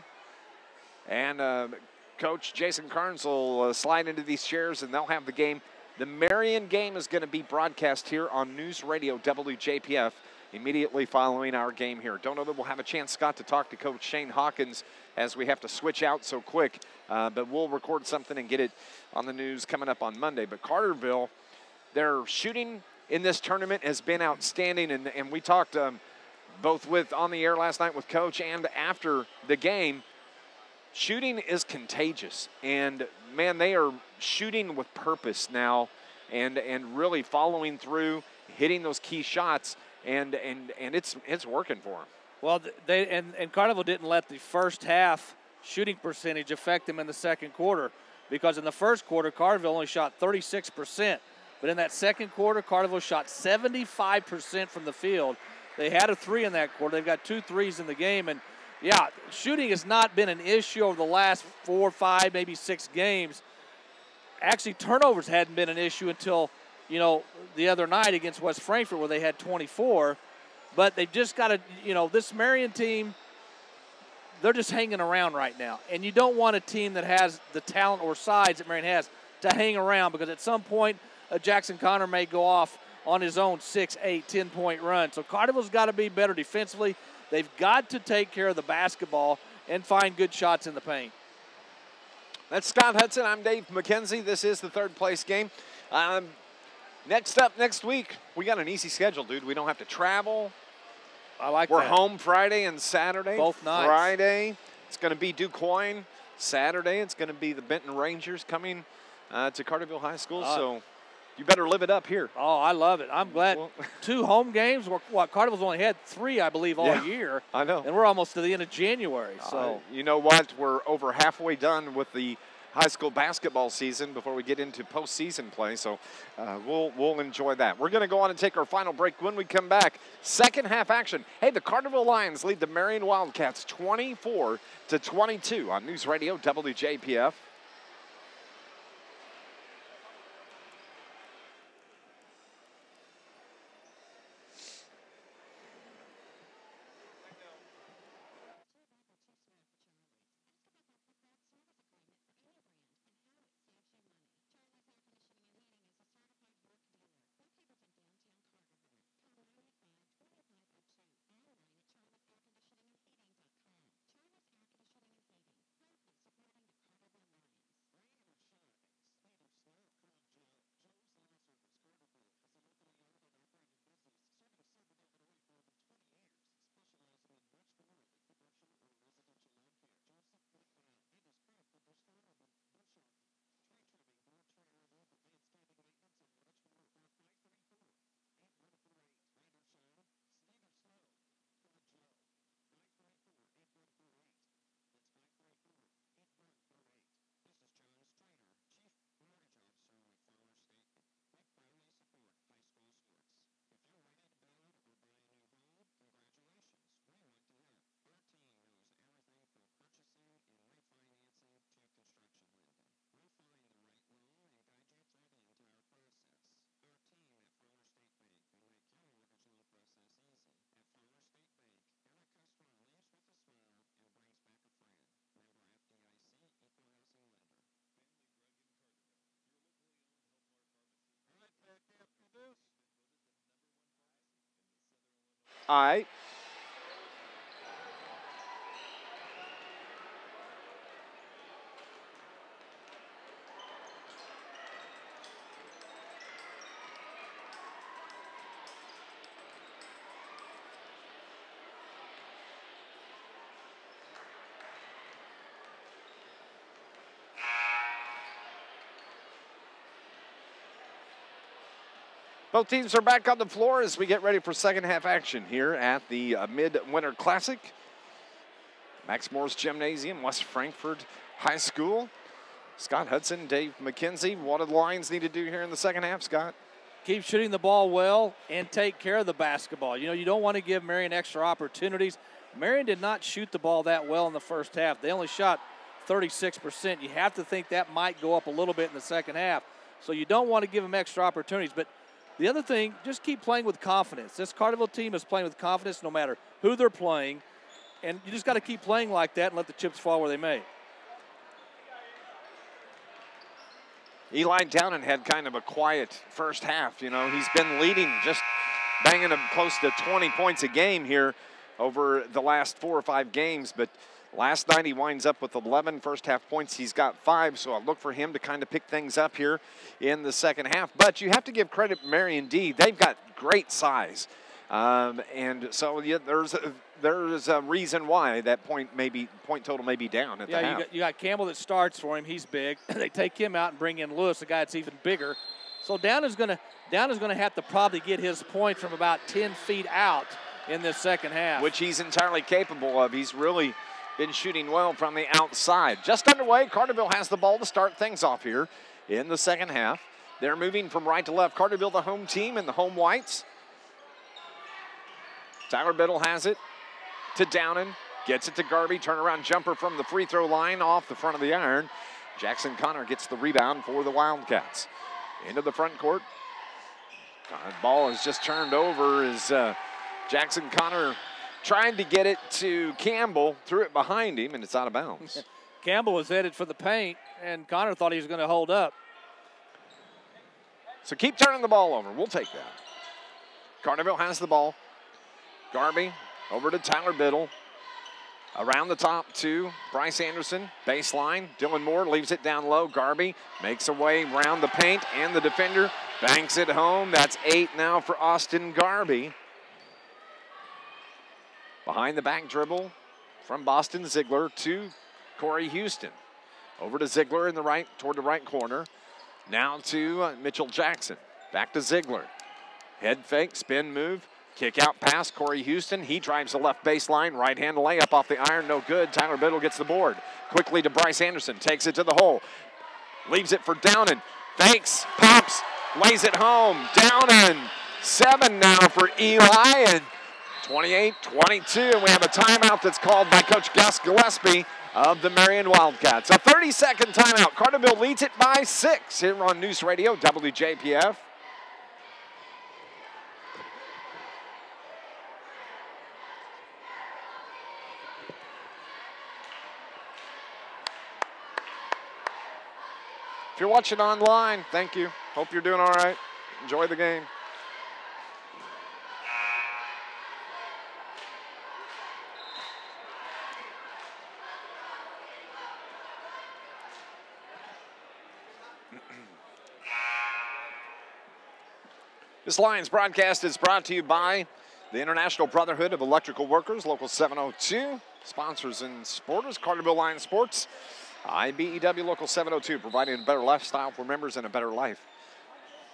and Coach Jason Carnes will slide into these chairs, and they'll have the game. The Marion game is going to be broadcast here on NewsRadio WJPF immediately following our game here. Don't know that we'll have a chance, Scott, to talk to Coach Shane Hawkins as we have to switch out so quick, but we'll record something and get it on the news coming up on Monday. But Carterville, their shooting in this tournament has been outstanding, and we talked both on the air last night with Coach and after the game. Shooting is contagious, and man, they are shooting with purpose now, and really following through, hitting those key shots, and it's working for them. Well, and Carterville didn't let the first half shooting percentage affect them in the second quarter, because in the first quarter Carterville only shot 36%, but in that second quarter Carterville shot 75% from the field. They had a 3 in that quarter. They've got 2 threes in the game, and yeah, shooting has not been an issue over the last 4, 5, maybe 6 games. Actually, turnovers hadn't been an issue until, the other night against West Frankfort where they had 24. But they've just got to, this Marion team, they're just hanging around right now. And you don't want a team that has the talent or size that Marion has to hang around, because at some point Jackson Connor may go off on his own 6, 8, 10-point run. So Carterville's got to be better defensively. They've got to take care of the basketball and find good shots in the paint. That's Scott Hudson. I'm Dave McKenzie. This is the 3rd place game. Next up next week, we got an easy schedule, dude. We don't have to travel. I like We're that. home Friday and Saturday. Both nights. Friday, it's going to be DuQuoin. Saturday, it's going to be the Benton Rangers coming to Carterville High School. So you better live it up here. Oh, I love it. I'm glad. 2 home games. Carterville's only had 3, I believe, all year. I know. And we're almost to the end of January. So you know what? We're over halfway done with the high school basketball season before we get into postseason play. So we'll enjoy that. We're going to go on and take our final break. When we come back, second half action. Hey, the Carterville Lions lead the Marion Wildcats 24-22 on News Radio WJPF. All right. Both teams are back on the floor as we get ready for second half action here at the Mid-Winter Classic. Max Morris Gymnasium, West Frankfort High School. Scott Hudson, Dave McKenzie. What do the Lions need to do here in the second half, Scott? Keep shooting the ball well and take care of the basketball. You know, you don't want to give Marion extra opportunities. Marion did not shoot the ball that well in the first half. They only shot 36%. You have to think that might go up a little bit in the second half. So you don't want to give them extra opportunities. But the other thing, just keep playing with confidence. This Carterville team is playing with confidence no matter who they're playing. And you just got to keep playing like that and let the chips fall where they may. Eli Downen had kind of a quiet first half. You know, he's been leading, just banging him close to 20 points a game here over the last 4 or 5 games. But last night he winds up with 11 first half points. He's got 5, so I'll look for him to kind of pick things up here in the second half. But you have to give credit to Marion D. They've got great size. And so yeah, there's a reason why that point total may be down at the half. You got Campbell that starts for him. He's big. They take him out and bring in Lewis, a guy that's even bigger. So Down is going to have to probably get his point from about 10 feet out in this second half, which he's entirely capable of. He's really been shooting well from the outside. Just underway, Carterville has the ball to start things off here in the second half. They're moving from right to left. Carterville, the home team, in the home whites. Tyler Biddle has it to Downen, gets it to Garvey, turnaround jumper from the free throw line off the front of the iron. Jackson Connor gets the rebound for the Wildcats. Into the front court. Ball is just turned over as Jackson Connor trying to get it to Campbell, threw it behind him, and it's out of bounds. Campbell was headed for the paint, and Connor thought he was going to hold up. So keep turning the ball over. We'll take that. Carterville has the ball. Garvey over to Tyler Biddle. Around the top to Bryce Anderson. Baseline. Dylan Moore leaves it down low. Garvey makes a way around the paint and the defender. Banks it home. That's 8 now for Austin Garvey. Behind the back dribble from Boston Ziegler to Corey Houston. Over to Ziegler in the right, toward the right corner. Now to Mitchell Jackson. Back to Ziegler. Head fake, spin move. Kick out pass, Corey Houston. He drives the left baseline. Right hand layup off the iron, no good. Tyler Biddle gets the board. Quickly to Bryce Anderson. Takes it to the hole. Leaves it for Downen. Fakes, pops, lays it home. Downen, 7 now for Eli. And 28-22. And we have a timeout that's called by Coach Gus Gillespie of the Marion Wildcats. A 30-second timeout. Carterville leads it by 6 here on News Radio WJPF. If you're watching online, thank you. Hope you're doing all right. Enjoy the game. This Lions broadcast is brought to you by the International Brotherhood of Electrical Workers, Local 702, sponsors and supporters, Carterville Lions Sports. IBEW Local 702, providing a better lifestyle for members and a better life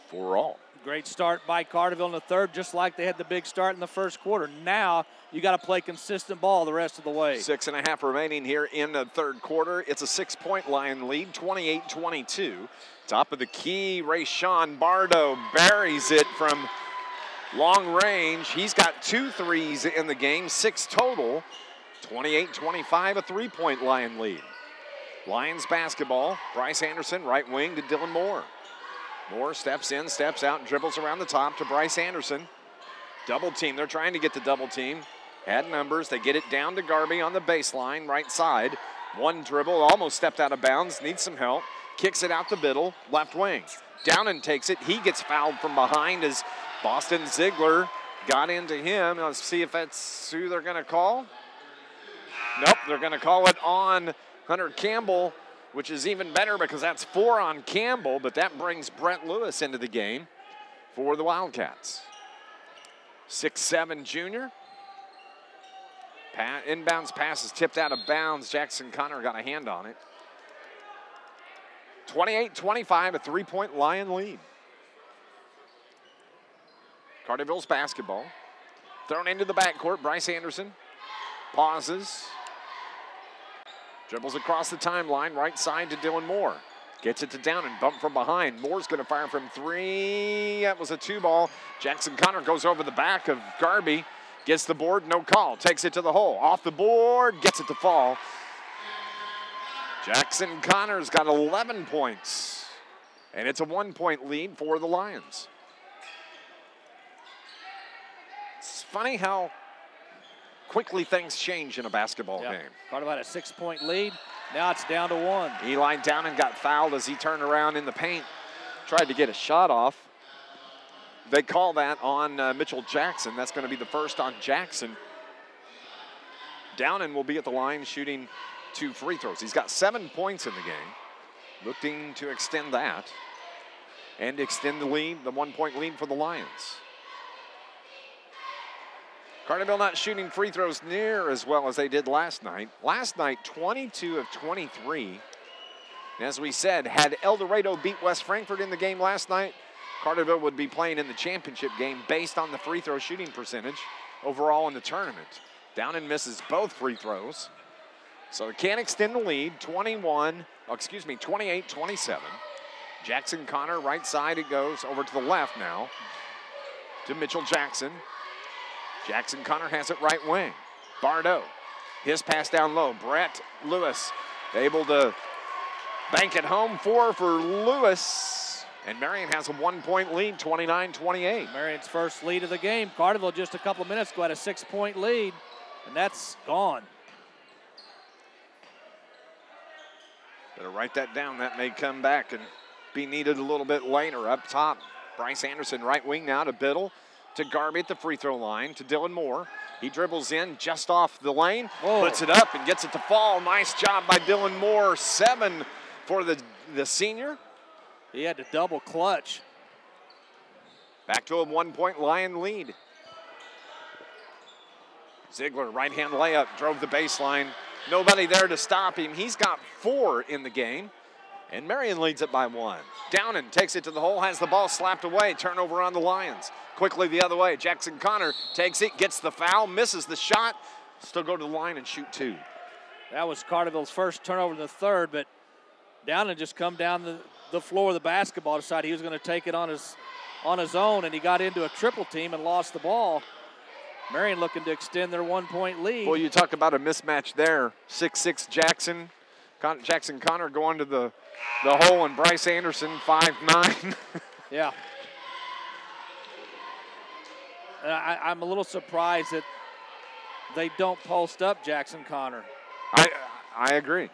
for all. Great start by Carterville in the third, just like they had the big start in the first quarter. Now you got to play consistent ball the rest of the way. 6.5 remaining here in the third quarter. It's a 6-point Lion lead, 28-22. Top of the key, Rayshawn Bardo buries it from long range. He's got 2 threes in the game, 6 total. 28-25, a 3-point Lion lead. Lions basketball. Bryce Anderson, right wing to Dylan Moore. Moore steps in, steps out, and dribbles around the top to Bryce Anderson. Double team. They're trying to get the double team. Had numbers. They get it down to Garvey on the baseline, right side. One dribble, almost stepped out of bounds, needs some help. Kicks it out to Biddle, left wing. Downen takes it. He gets fouled from behind as Boston Ziegler got into him. Let's see if that's who they're going to call. Nope, they're going to call it on Hunter Campbell, which is even better because that's 4 on Campbell, but that brings Brett Lewis into the game for the Wildcats. 6'7" junior. Inbounds pass is tipped out of bounds. Jackson Connor got a hand on it. 28-25, a 3-point Lion lead. Carterville's basketball. Thrown into the backcourt. Bryce Anderson pauses. Dribbles across the timeline, right side to Dylan Moore. Gets it to down and bump from behind. Moore's going to fire from 3. That was a 2-ball. Jackson Connor goes over the back of Garby. Gets the board, no call. Takes it to the hole. Off the board, gets it to fall. Jackson Connor's got 11 points. And it's a 1-point lead for the Lions. It's funny how quickly things change in a basketball game. Carterville had a 6-point lead. Now it's down to 1. Eli Downing got fouled as he turned around in the paint. Tried to get a shot off. They call that on Mitchell Jackson. That's going to be the first on Jackson. Downing will be at the line shooting 2 free throws. He's got 7 points in the game. Looking to extend that and extend the lead, the 1-point lead for the Lions. Carterville not shooting free throws near as well as they did last night. Last night, 22 of 23. And as we said, had El Dorado beat West Frankfort in the game last night, Carterville would be playing in the championship game based on the free throw shooting percentage overall in the tournament. Downing misses both free throws. So it can't extend the lead, 28-27. Jackson Connor, right side it goes, over to the left now to Mitchell Jackson. Jackson Connor has it right wing. Bardo, his pass down low. Brett Lewis able to bank it home. 4 for Lewis. And Marion has a 1-point lead, 29-28. Marion's first lead of the game. Carterville just a couple of minutes ago had a 6-point lead, and that's gone. Better write that down. That may come back and be needed a little bit later. Up top, Bryce Anderson, right wing now to Biddle. To Garby at the free throw line, to Dylan Moore. He dribbles in just off the lane, puts it up and gets it to fall. Nice job by Dylan Moore. 7 for the senior. He had to double clutch. Back to a 1-point Lion lead. Ziegler, right-hand layup, drove the baseline. Nobody there to stop him. He's got 4 in the game. And Marion leads it by 1. Downing takes it to the hole, has the ball slapped away. Turnover on the Lions. Quickly the other way. Jackson Connor takes it, gets the foul, misses the shot. Still go to the line and shoot 2. That was Carterville's first turnover in the third, but Downing just come down the floor of the basketball, decided he was going to take it on his own, and he got into a triple team and lost the ball. Marion looking to extend their 1-point lead. Well, you talk about a mismatch there. 6'6" Jackson Connor going to the hole, and Bryce Anderson, 5'9". Yeah. And I'm a little surprised that they don't post up Jackson Connor. I agree.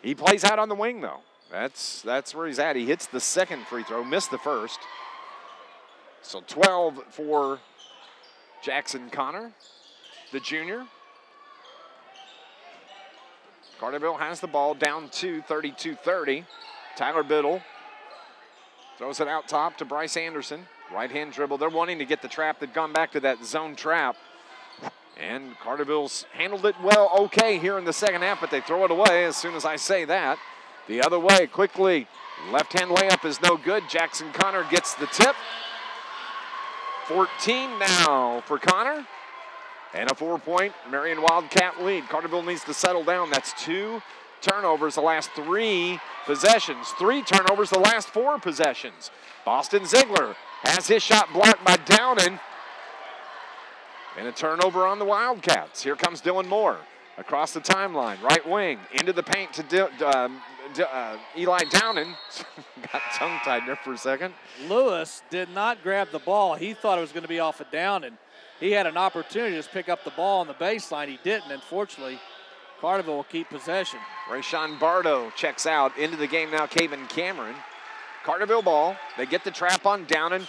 He plays out on the wing, though. That's where he's at. He hits the second free throw, missed the first. So 12 for Jackson Connor, the junior. Carterville has the ball down to 32-30. Tyler Biddle throws it out top to Bryce Anderson. Right-hand dribble. They're wanting to get the trap. They've gone back to that zone trap. And Carterville's handled it well, okay, here in the second half, but they throw it away as soon as I say that. The other way, quickly. Left-hand layup is no good. Jackson Connor gets the tip. 14 now for Connor. And a 4-point Marion Wildcat lead. Carterville needs to settle down. That's 2 turnovers the last 3 possessions. 3 turnovers the last 4 possessions. Boston Ziegler has his shot blocked by Downing. And a turnover on the Wildcats. Here comes Dylan Moore across the timeline. Right wing, into the paint to Eli Downing. Got tongue-tied there for a second. Lewis did not grab the ball. He thought it was going to be off of Downing. He had an opportunity to just pick up the ball on the baseline. He didn't. Unfortunately, Carterville will keep possession. Rayshawn Bardo checks out. Into the game now, Caven Cameron. Carterville ball. They get the trap on Downing.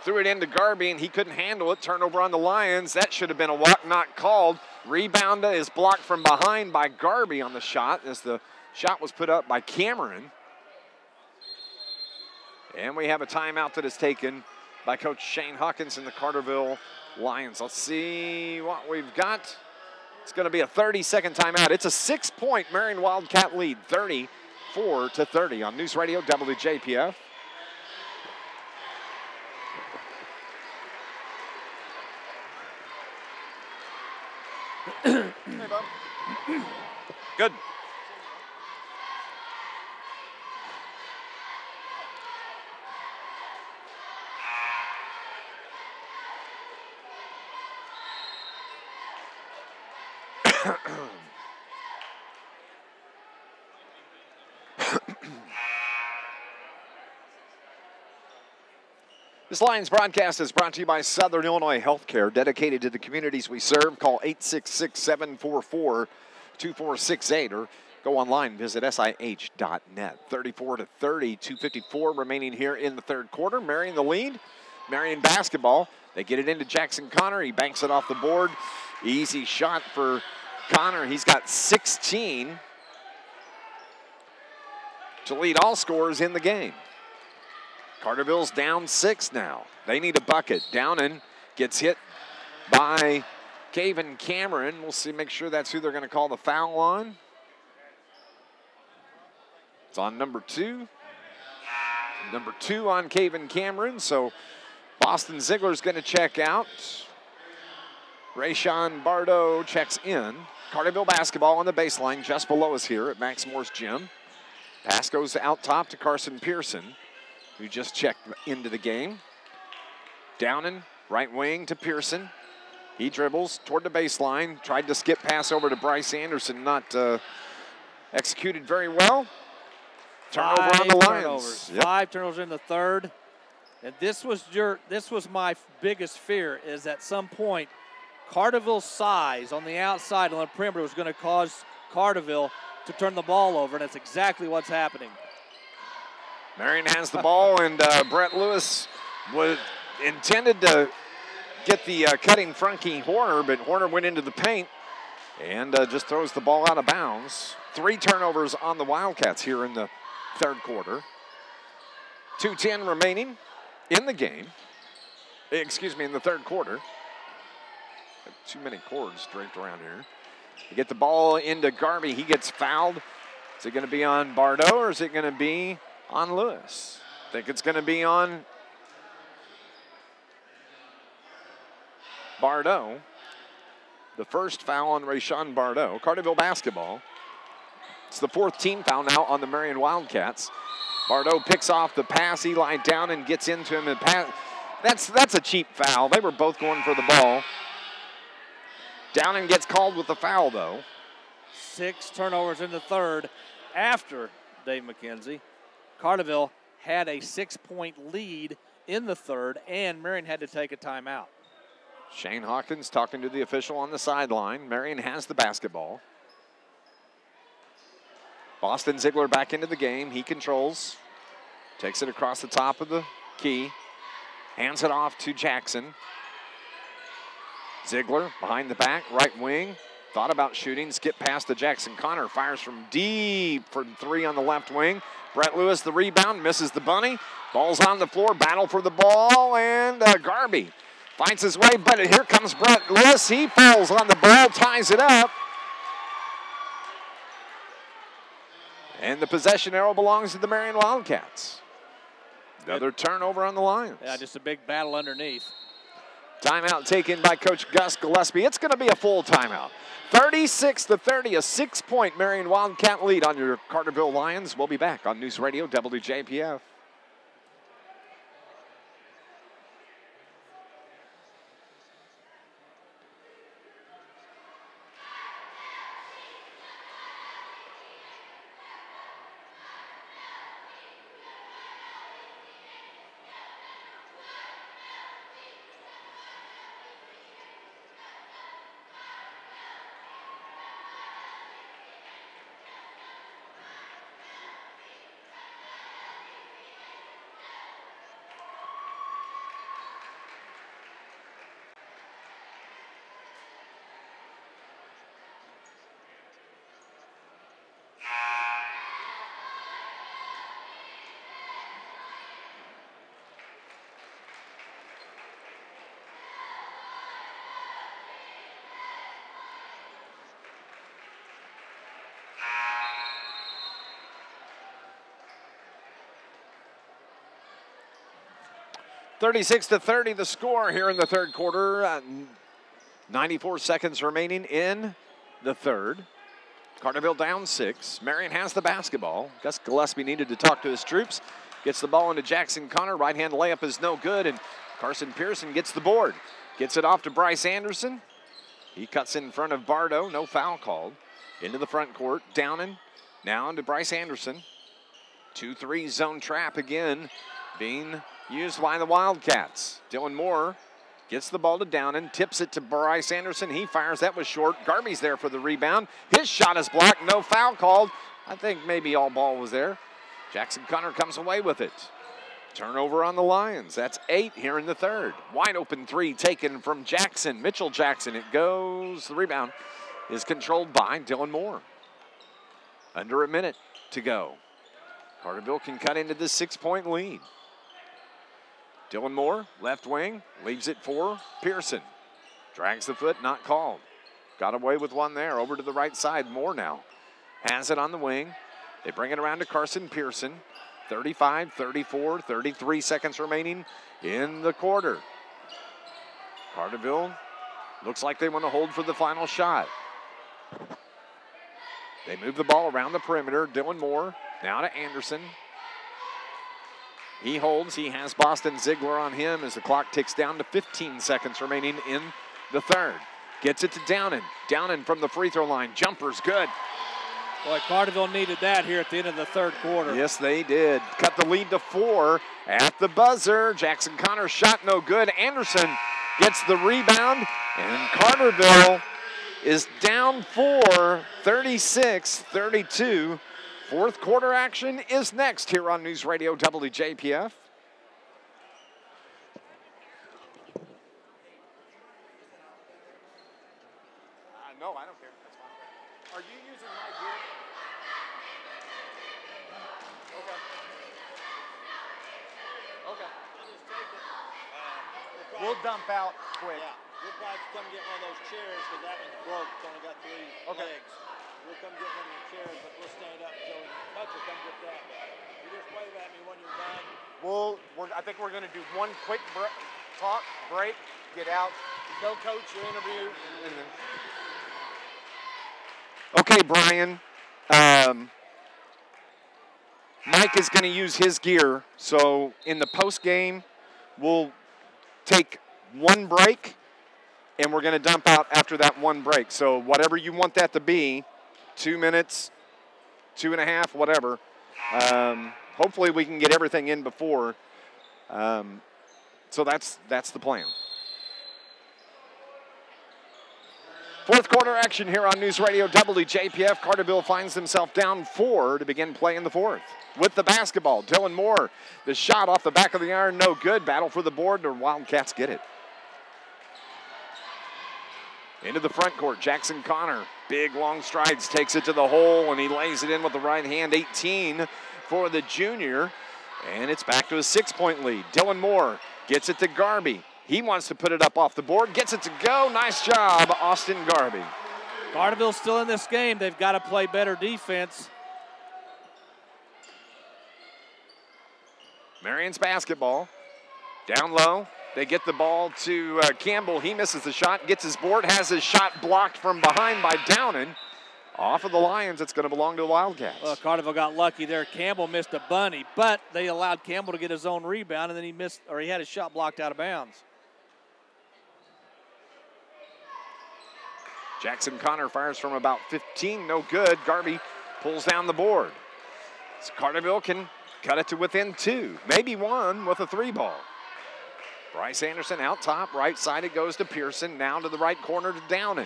Threw it into Garby, and he couldn't handle it. Turnover on the Lions. That should have been a walk not called. Rebound is blocked from behind by Garby on the shot as the shot was put up by Cameron. And we have a timeout that is taken by Coach Shane Hawkins and the Carterville Lions. Let's see what we've got. It's going to be a 30-second timeout. It's a 6-point Marion Wildcat lead, 34-30 on News Radio WJPF. Hey, Bob. Good. This Lions broadcast is brought to you by Southern Illinois Healthcare, dedicated to the communities we serve. Call 866-744-2468 or go online, visit sih.net. 34-30, 2:54 remaining here in the third quarter. Marion the lead. Marion basketball. They get it into Jackson Connor. He banks it off the board. Easy shot for Connor. He's got 16 to lead all scorers in the game. Carterville's down 6 now. They need a bucket. Downen gets hit by Caven Cameron. We'll see, make sure that's who they're going to call the foul on. It's on number 2. Number 2 on Caven Cameron. So Boston Ziegler's going to check out. Rayshawn Bardo checks in. Carterville basketball on the baseline just below us here at Max Moore's gym. Pass goes out top to Carson Pearson, who just checked into the game. Downen, right wing to Pearson. He dribbles toward the baseline, tried to skip pass over to Bryce Anderson, not executed very well. Turnover on the Lions. Yep. 5 turnovers in the third. And this was my biggest fear, is at some point Carterville's size on the outside on the perimeter was going to cause Carterville to turn the ball over, and that's exactly what's happening. Marion has the ball, and Brett Lewis was intended to get the cutting Frankie Horner, but Horner went into the paint and just throws the ball out of bounds. 3 turnovers on the Wildcats here in the third quarter. 2:10 remaining in the game. Excuse me, in the third quarter. Too many cords draped around here. You get the ball into Garby. He gets fouled. Is it going to be on Bardo or is it going to be on Lewis? I think it's going to be on Bardo. The first foul on Rayshawn Bardo. Carterville basketball. It's the 4th team foul now on the Marion Wildcats. Bardo picks off the pass. Eli down and gets into him and pass. That's a cheap foul. They were both going for the ball. Downen gets called with the foul, though. 6 turnovers in the third after Dave McKenzie. Carterville had a 6-point lead in the third, and Marion had to take a timeout. Shane Hawkins talking to the official on the sideline. Marion has the basketball. Boston Ziegler back into the game. He controls. Takes it across the top of the key. Hands it off to Jackson. Ziegler behind the back, right wing. Thought about shooting, skip past to Jackson Connor. Fires from deep for 3 on the left wing. Brett Lewis, the rebound, misses the bunny. Ball's on the floor, battle for the ball, and Garby finds his way, but here comes Brett Lewis. He falls on the ball, ties it up. And the possession arrow belongs to the Marion Wildcats. Another turnover on the Lions. Yeah, just a big battle underneath. Timeout taken by Coach Gus Gillespie. It's going to be a full timeout. 36-30, a 6-point Marion Wildcat lead on your Carterville Lions. We'll be back on News Radio WJPF. 36-30 the score here in the third quarter. 94 seconds remaining in the third. Carterville down 6. Marion has the basketball. Gus Gillespie needed to talk to his troops. Gets the ball into Jackson Connor. Right-hand layup is no good, and Carson Pearson gets the board. Gets it off to Bryce Anderson. He cuts in front of Bardo. No foul called. Into the front court. Downing. Now into Bryce Anderson. 2-3 zone trap again being used by the Wildcats. Dylan Moore gets the ball to Downing. Tips it to Bryce Anderson. He fires. That was short. Garby's there for the rebound. His shot is blocked. No foul called. I think maybe all ball was there. Jackson Connor comes away with it. Turnover on the Lions. That's 8 here in the third. Wide open 3 taken from Jackson. Mitchell Jackson. It goes. The rebound is controlled by Dylan Moore. Under a minute to go. Carterville can cut into this 6-point lead. Dylan Moore, left wing, leaves it for Pearson. Drags the foot, not called. Got away with one there. Over to the right side. Moore now has it on the wing. They bring it around to Carson Pearson. 35, 34, 33 seconds remaining in the quarter. Carterville looks like they want to hold for the final shot. They move the ball around the perimeter. Dylan Moore now to Anderson. He holds. He has Boston Ziegler on him as the clock ticks down to 15 seconds remaining in the third. Gets it to Downing. Downing from the free throw line. Jumper's good. Boy, Carterville needed that here at the end of the third quarter. Yes, they did. Cut the lead to 4 at the buzzer. Jackson Connor shot no good. Anderson gets the rebound, and Carterville is down 4, 36-32. Fourth quarter action is next here on News Radio WJPF. No, I don't care. That's fine. Are you using my gear? Okay. Okay. We'll dump out quick. Yeah. We'll probably come get one of those chairs because that one's broke. It's only got 3 legs. We'll come get one of the chairs, but we'll stand up until Tucker come get that. You just wave at me when you're done. I think we're going to do one quick break, get out. Go coach your interview. Okay, Brian. Mike is going to use his gear, so in the post game, we'll take one break, and we're going to dump out after that one break. So whatever you want that to be, 2 minutes, 2.5, whatever. Hopefully we can get everything in before. So that's the plan. Fourth quarter action here on News Radio WJPF. Carterville finds himself down 4 to begin play in the fourth. With the basketball, Dylan Moore. The shot off the back of the iron, no good. Battle for the board, the Wildcats get it. Into the front court, Jackson Connor. Big, long strides, takes it to the hole, and he lays it in with the right hand. 18 for the junior, and it's back to a 6-point lead. Dylan Moore gets it to Garby. He wants to put it up off the board, gets it to go. Nice job, Austin Garby. Carterville's still in this game. They've got to play better defense. Marion's basketball. Down low. They get the ball to Campbell. He misses the shot, gets his board, has his shot blocked from behind by Downing. Off of the Lions, it's going to belong to the Wildcats. Well, Carterville got lucky there. Campbell missed a bunny, but they allowed Campbell to get his own rebound, and then he had his shot blocked out of bounds. Jackson Connor fires from about 15, no good. Garby pulls down the board. So Carterville can cut it to within 2, maybe 1 with a 3-ball. Bryce Anderson out top, right side it goes to Pearson, now to the right corner to Downing.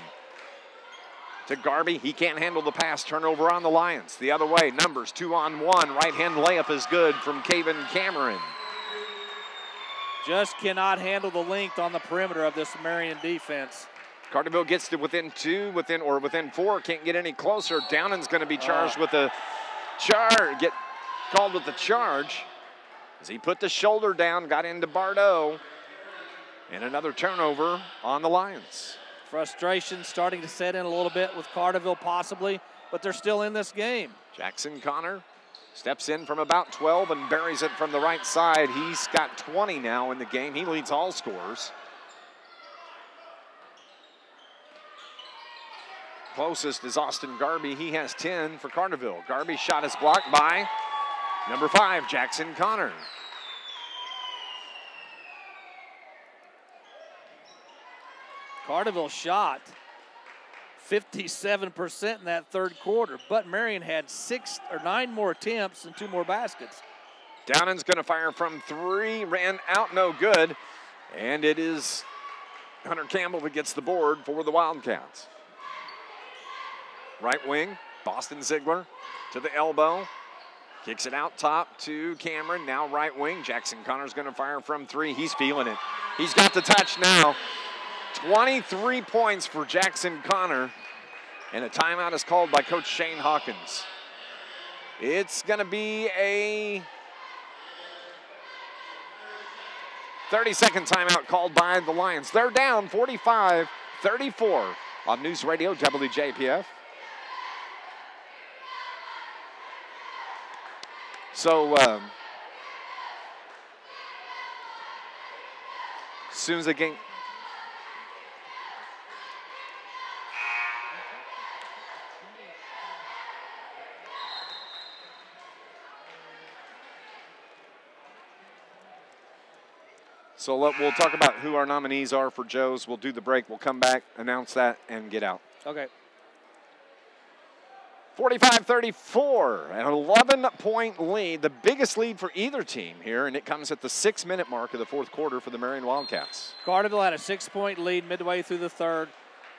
To Garby, he can't handle the pass, turnover on the Lions. The other way, numbers 2-on-1, right-hand layup is good from Caven Cameron. Just cannot handle the length on the perimeter of this Marion defense. Carterville gets to within 2, within 4, can't get any closer. Downing's going to be charged with a get called with the charge as he put the shoulder down, got into Bardo. And another turnover on the Lions. Frustration starting to set in a little bit with Carterville possibly, but they're still in this game. Jackson Connor Steps in from about 12 and buries it from the right side. He's got 20 now in the game. He leads all scorers. Closest is Austin Garby. He has 10 for Carterville. Garby's shot is blocked by number 5, Jackson Connor. Carterville shot 57% in that third quarter, but Marion had 9 more attempts and 2 more baskets. Downan's going to fire from 3, ran out, no good, and it is Hunter Campbell that gets the board for the Wildcats. Right wing, Boston Ziegler to the elbow. Kicks it out top to Cameron, now right wing. Jackson Connor's going to fire from 3. He's feeling it. He's got the touch now. 23 points for Jackson Connor, and a timeout is called by Coach Shane Hawkins. It's going to be a 30-second timeout called by the Lions. They're down 45-34 on NewsRadio WJPF. So, as soon as the game... So we'll talk about who our nominees are for Joe's. We'll do the break. We'll come back, announce that, and get out. Okay. 45-34, an 11-point lead, the biggest lead for either team here, and it comes at the 6-minute mark of the fourth quarter for the Marion Wildcats. Carterville had a 6-point lead midway through the third.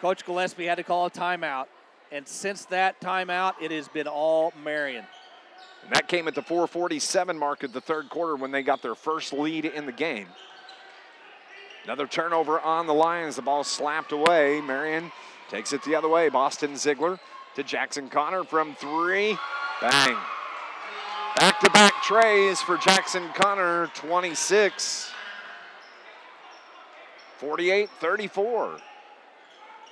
Coach Gillespie had to call a timeout, and since that timeout, it has been all Marion. And that came at the 4:47 mark of the third quarter when they got their first lead in the game. Another turnover on the Lions. The ball slapped away. Marion takes it the other way. Boston Ziegler to Jackson Connor from 3. Bang. Back-to-back trays for Jackson Connor, 26. 48-34.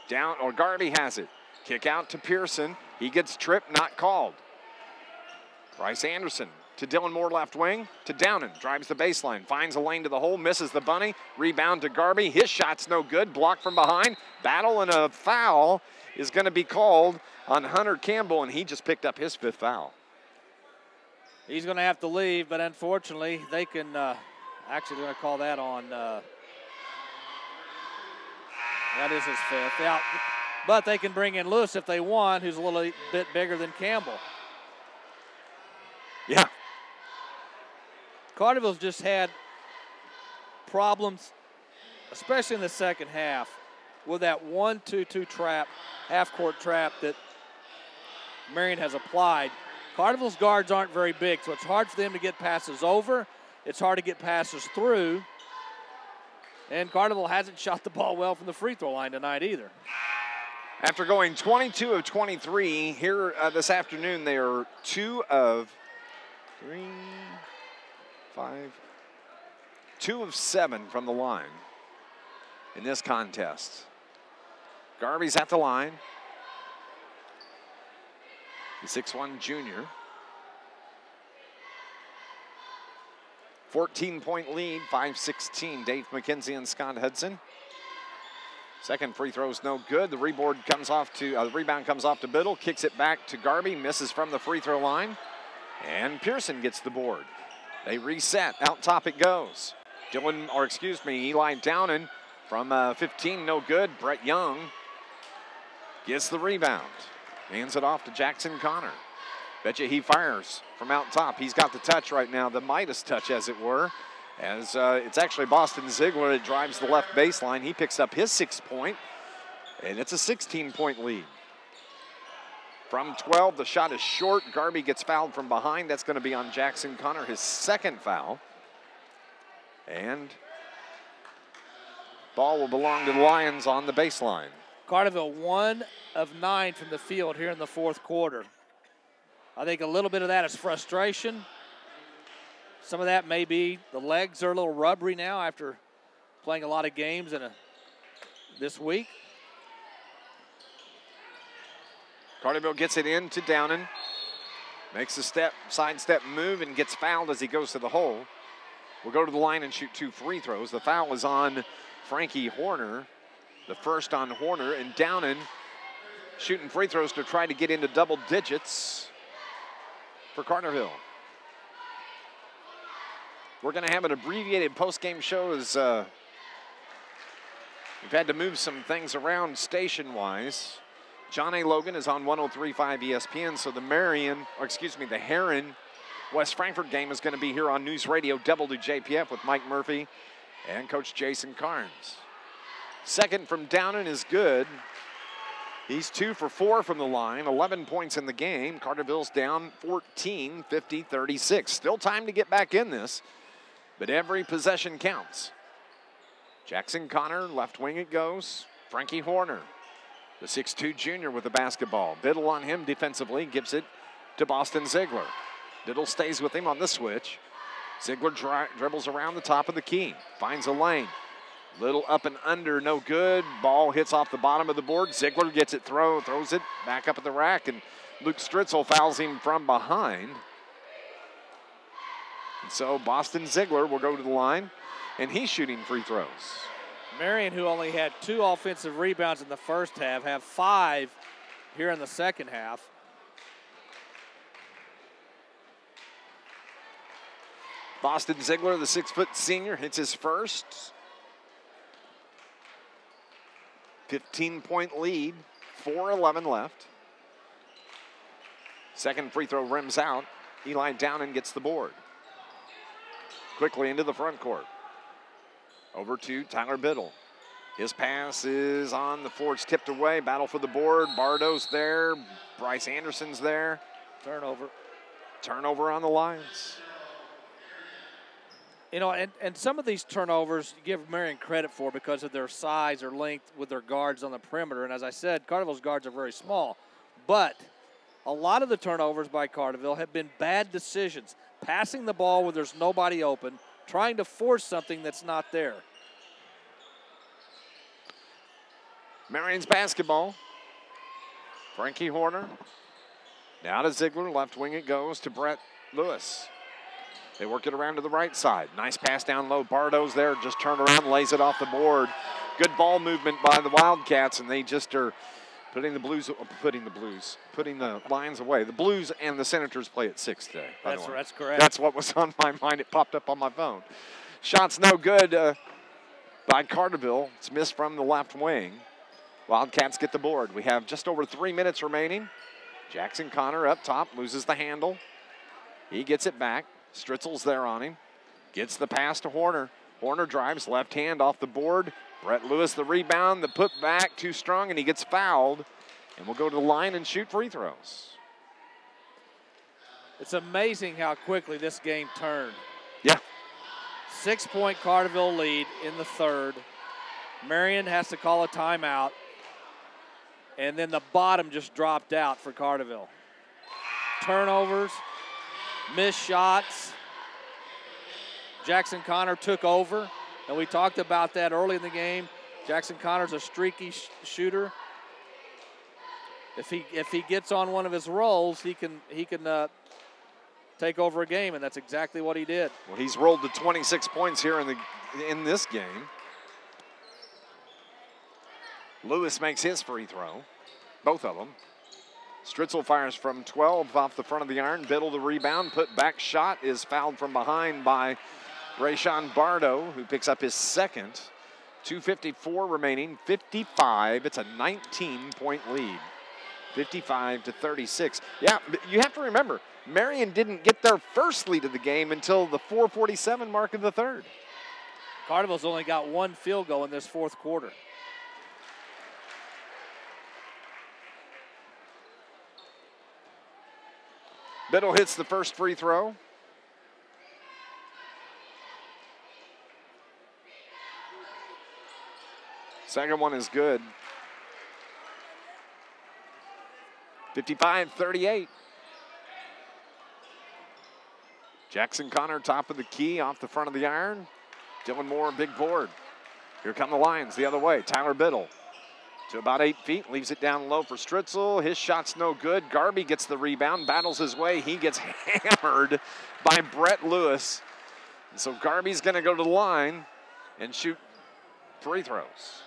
Down, or Garby has it. Kick out to Pearson. He gets tripped, not called. Bryce Anderson to Dylan Moore, left wing, to Downen. Drives the baseline, finds a lane to the hole, misses the bunny. Rebound to Garby. His shot's no good. Blocked from behind. Battle and a foul is going to be called on Hunter Campbell, and he just picked up his 5th foul. He's going to have to leave, but unfortunately, they can actually they're going to call that on. That is his 5th. Yeah, but they can bring in Lewis if they want, who's a little bit bigger than Campbell. Yeah. Carterville's just had problems, especially in the second half, with that 1-2-2 trap, half-court trap that Marion has applied. Carterville's guards aren't very big, so it's hard for them to get passes over. It's hard to get passes through. And Carterville hasn't shot the ball well from the free throw line tonight either. After going 22 of 23, here this afternoon, they are 2 of 7 from the line in this contest. Garby's at the line. The 6'1" junior. 14-point lead, 5-16. Dave McKenzie and Scott Hudson. Second free throw is no good. The rebound comes off to Biddle, kicks it back to Garby, misses from the free throw line, and Pearson gets the board. They reset. Out top it goes. Eli Downen from 15, no good. Brett Young gets the rebound. Hands it off to Jackson Connor. Betcha he fires from out top. He's got the touch right now, the Midas touch, as it were. As it's actually Boston Ziegler that drives the left baseline. He picks up his 6th point, and it's a 16-point lead. From 12, the shot is short. Garby gets fouled from behind. That's going to be on Jackson Connor, his 2nd foul. And ball will belong to the Lions on the baseline. Carterville 1 of 9 from the field here in the fourth quarter. I think a little bit of that is frustration. Some of that may be the legs are a little rubbery now after playing a lot of games this week. Carterville gets it in to Downen. Makes a sidestep move and gets fouled as he goes to the hole. We'll go to the line and shoot 2 free throws. The foul is on Frankie Horner, the first on Horner, and Downen shooting free throws to try to get into double digits for Carterville. We're going to have an abbreviated post-game show as we've had to move some things around station-wise. John A. Logan is on 103.5 ESPN, so the Heron West Frankfort game is going to be here on NewsRadio WJPF with Mike Murphy and Coach Jason Carnes. Second from Downen is good. He's 2 for 4 from the line, 11 points in the game. Carterville's down 14, 50-36. Still time to get back in this, but every possession counts. Jackson Connor, left wing it goes. Frankie Horner, the 6'2 junior with the basketball. Biddle on him defensively, gives it to Boston Ziegler. Biddle stays with him on the switch. Ziegler dribbles around the top of the key, finds a lane. Little up and under, no good. Ball hits off the bottom of the board. Ziegler gets it, throws it back up at the rack, and Luke Stritzel fouls him from behind. And so Boston Ziegler will go to the line, and he's shooting free throws. Marion, who only had 2 offensive rebounds in the first half, have 5 here in the second half. Boston Ziegler, the 6-foot senior, hits his first. 15-point lead, 4:11 left. Second free throw rims out. Eli Downen gets the board. Quickly into the front court. Over to Tyler Biddle. His pass is on the floor. It's tipped away. Battle for the board. Bardo's there. Bryce Anderson's there. Turnover on the Lions. You know, and some of these turnovers you give Marion credit for because of their size or length with their guards on the perimeter. And as I said, Carterville's guards are very small. But a lot of the turnovers by Carterville have been bad decisions. Passing the ball where there's nobody open, trying to force something that's not there. Marion's basketball. Frankie Horner. Now to Ziegler. Left wing it goes to Brett Lewis. They work it around to the right side. Nice pass down low. Bardo's there. Just turned around, lays it off the board. Good ball movement by the Wildcats, and they just are putting the Lions away. The Blues and the Senators play at 6 today. That's correct. That's what was on my mind. It popped up on my phone. Shot's no good by Carterville. It's missed from the left wing. Wildcats get the board. We have just over 3 minutes remaining. Jackson Connor up top, loses the handle. He gets it back. Stritzel's there on him. Gets the pass to Horner. Horner drives left hand off the board. Brett Lewis the rebound, the put back too strong, and he gets fouled. And we'll go to the line and shoot free throws. It's amazing how quickly this game turned. Yeah. 6-point Carterville lead in the third. Marion has to call a timeout. And then the bottom just dropped out for Carterville. Turnovers. Missed shots. Jackson Connor took over, and we talked about that early in the game. Jackson Connor's a streaky shooter. If he gets on one of his rolls, he can take over a game, and that's exactly what he did. Well, he's rolled to 26 points here in this game. Lewis makes his free throw, both of them. Stritzel fires from 12 off the front of the iron. Biddle the rebound. Put back shot is fouled from behind by Rayshawn Bardo, who picks up his second. 2:54 remaining, 55. It's a 19-point lead, 55-36. Yeah, you have to remember, Marion didn't get their first lead of the game until the 4:47 mark of the third. Carterville's only got 1 field goal in this fourth quarter. Biddle hits the first free throw. Second one is good. 55-38. Jackson Connor, top of the key, off the front of the iron. Dylan Moore, big board. Here come the Lions the other way. Tyler Biddle to about 8 feet, leaves it down low for Stritzel. His shot's no good. Garby gets the rebound, battles his way. He gets hammered by Brett Lewis. And so Garby's going to go to the line and shoot free throws.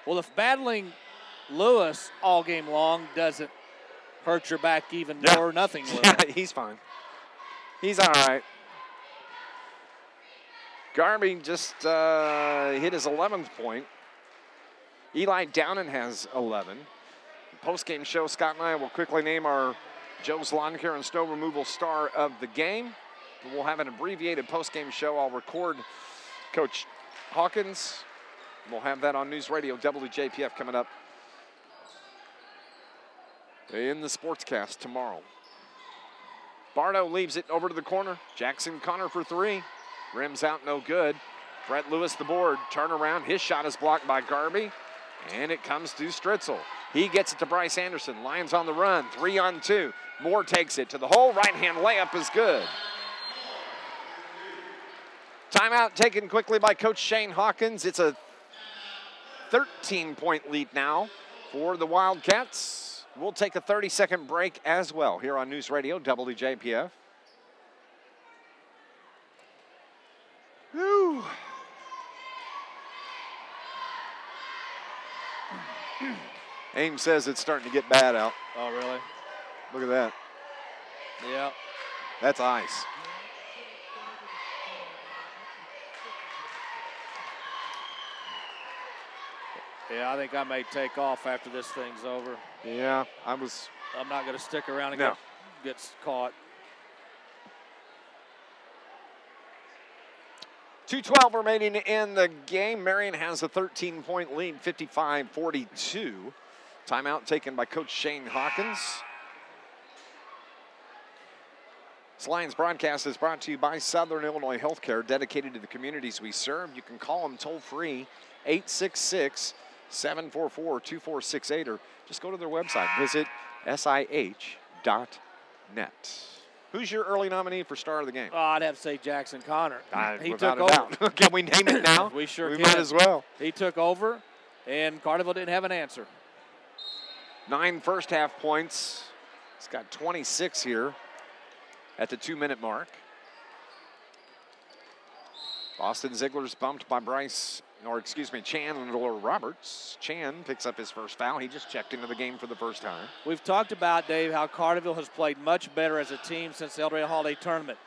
Well, if battling Lewis all game long doesn't hurt your back even more, nothing will. Yeah, he's fine. He's all right. Garby just hit his 11th point. Eli Downen has 11. Post-game show, Scott and I will quickly name our Joe's Lawn Care and Snow Removal star of the game. We'll have an abbreviated post-game show. I'll record Coach Hawkins. We'll have that on News Radio WJPF coming up in the sportscast tomorrow. Bardo leaves it over to the corner. Jackson Connor for three. Rims out, no good. Brett Lewis the board. Turnaround. His shot is blocked by Garby. And it comes to Stritzel. He gets it to Bryce Anderson. Lions on the run. 3-on-2. Moore takes it to the hole. Right-hand layup is good. Timeout taken quickly by Coach Shane Hawkins. It's a 13-point lead now for the Wildcats. We'll take a 30-second break as well here on News Radio WJPF. Whew. Ames says it's starting to get bad out. Oh, really? Look at that. Yeah. That's ice. Yeah, I think I may take off after this thing's over. Yeah, I'm not going to stick around and get caught. 2:12 remaining in the game. Marion has a 13-point lead, 55-42. Timeout taken by Coach Shane Hawkins. This Lions broadcast is brought to you by Southern Illinois Healthcare, dedicated to the communities we serve. You can call them toll-free, 866-744-2468, or just go to their website. Visit sih.net. Who's your early nominee for star of the game? Oh, I'd have to say Jackson Connor. He Without took over. Can we name it now? We sure can. Might as well. He took over, and Carterville didn't have an answer. 9 first-half points. He's got 26 here at the 2-minute mark. Boston Ziegler's bumped by Chandler Roberts. Chan picks up his first foul. He just checked into the game for the first time. We've talked about, Dave, how Carterville has played much better as a team since the El Dorado Holiday Tournament.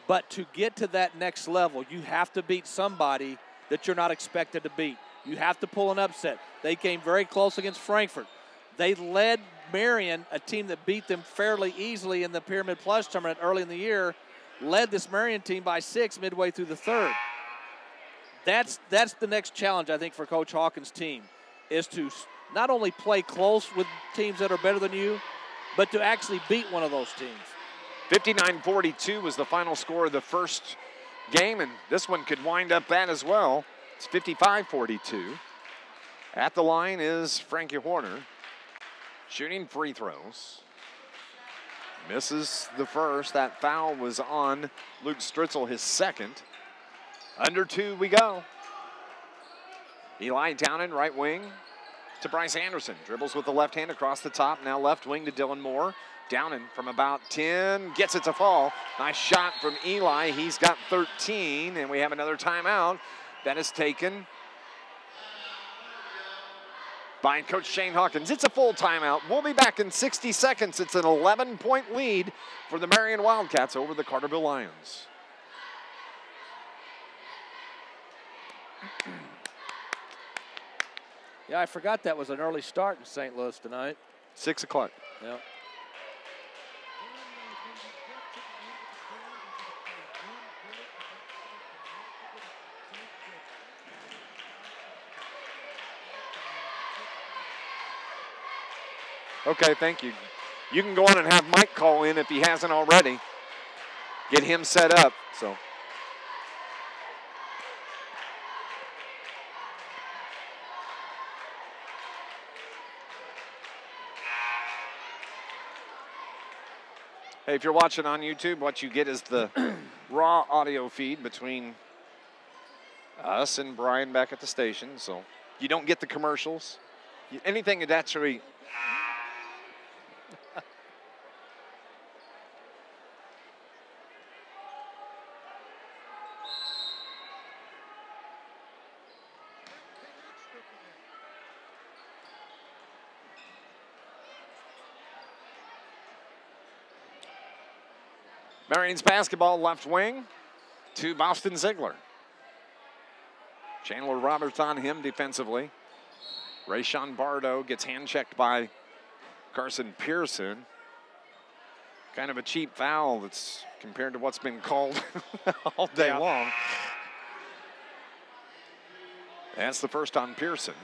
But to get to that next level, you have to beat somebody that you're not expected to beat. You have to pull an upset. They came very close against Frankfort. They led Marion, a team that beat them fairly easily in the Pyramid Plus tournament early in the year, led this Marion team by 6 midway through the third. That's the next challenge, I think, for Coach Hawkins' team, is to not only play close with teams that are better than you, but to actually beat one of those teams. 59-42 was the final score of the first game, and this one could wind up that as well. It's 55-42. At the line is Frankie Horner, shooting free throws. Misses the first. That foul was on Luke Stritzel, his second. Under 2 we go. Eli Downen, right wing to Bryce Anderson. Dribbles with the left hand across the top. Now left wing to Dylan Moore. Downen from about 10. Gets it to fall. Nice shot from Eli. He's got 13. And we have another timeout that is taken by Coach Shane Hawkins. It's a full timeout. We'll be back in 60 seconds. It's an 11-point lead for the Marion Wildcats over the Carterville Lions. Yeah, I forgot that was an early start in St. Louis tonight. 6 o'clock. Yeah. Okay, thank you. You can go on and have Mike call in if he hasn't already. Get him set up. So. Hey, if you're watching on YouTube, what you get is the raw audio feed between us and Brian back at the station. So You don't get the commercials. Anything that's actually. Marion's basketball left wing to Boston Ziegler. Chandler Roberts on him defensively. Rayshawn Bardo gets hand-checked by Carson Pearson. Kind of a cheap foul that's compared to what's been called all day long. That's the first on Pearson.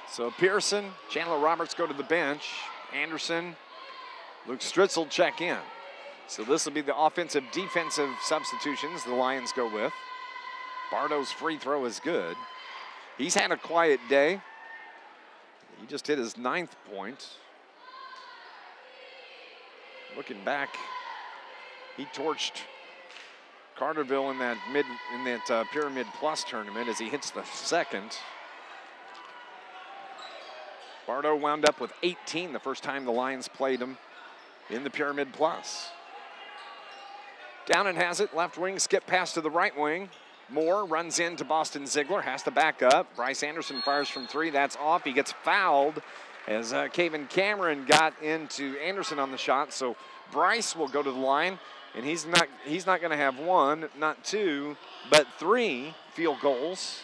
So Pearson, Chandler Roberts go to the bench. Anderson, Luke Stritzel check in. So this will be the offensive-defensive substitutions the Lions go with. Bardo's free throw is good. He's had a quiet day. He just hit his 9th point. Looking back, he torched Carterville in that Pyramid Plus tournament as he hits the 2nd. Bardo wound up with 18 the first time the Lions played him in the Pyramid Plus. Down and has it, left wing, skip pass to the right wing. Moore runs into Boston Ziegler, has to back up. Bryce Anderson fires from 3, that's off. He gets fouled as Caven Cameron got into Anderson on the shot. So Bryce will go to the line, and he's not going to have 1, not 2, but 3 field goals,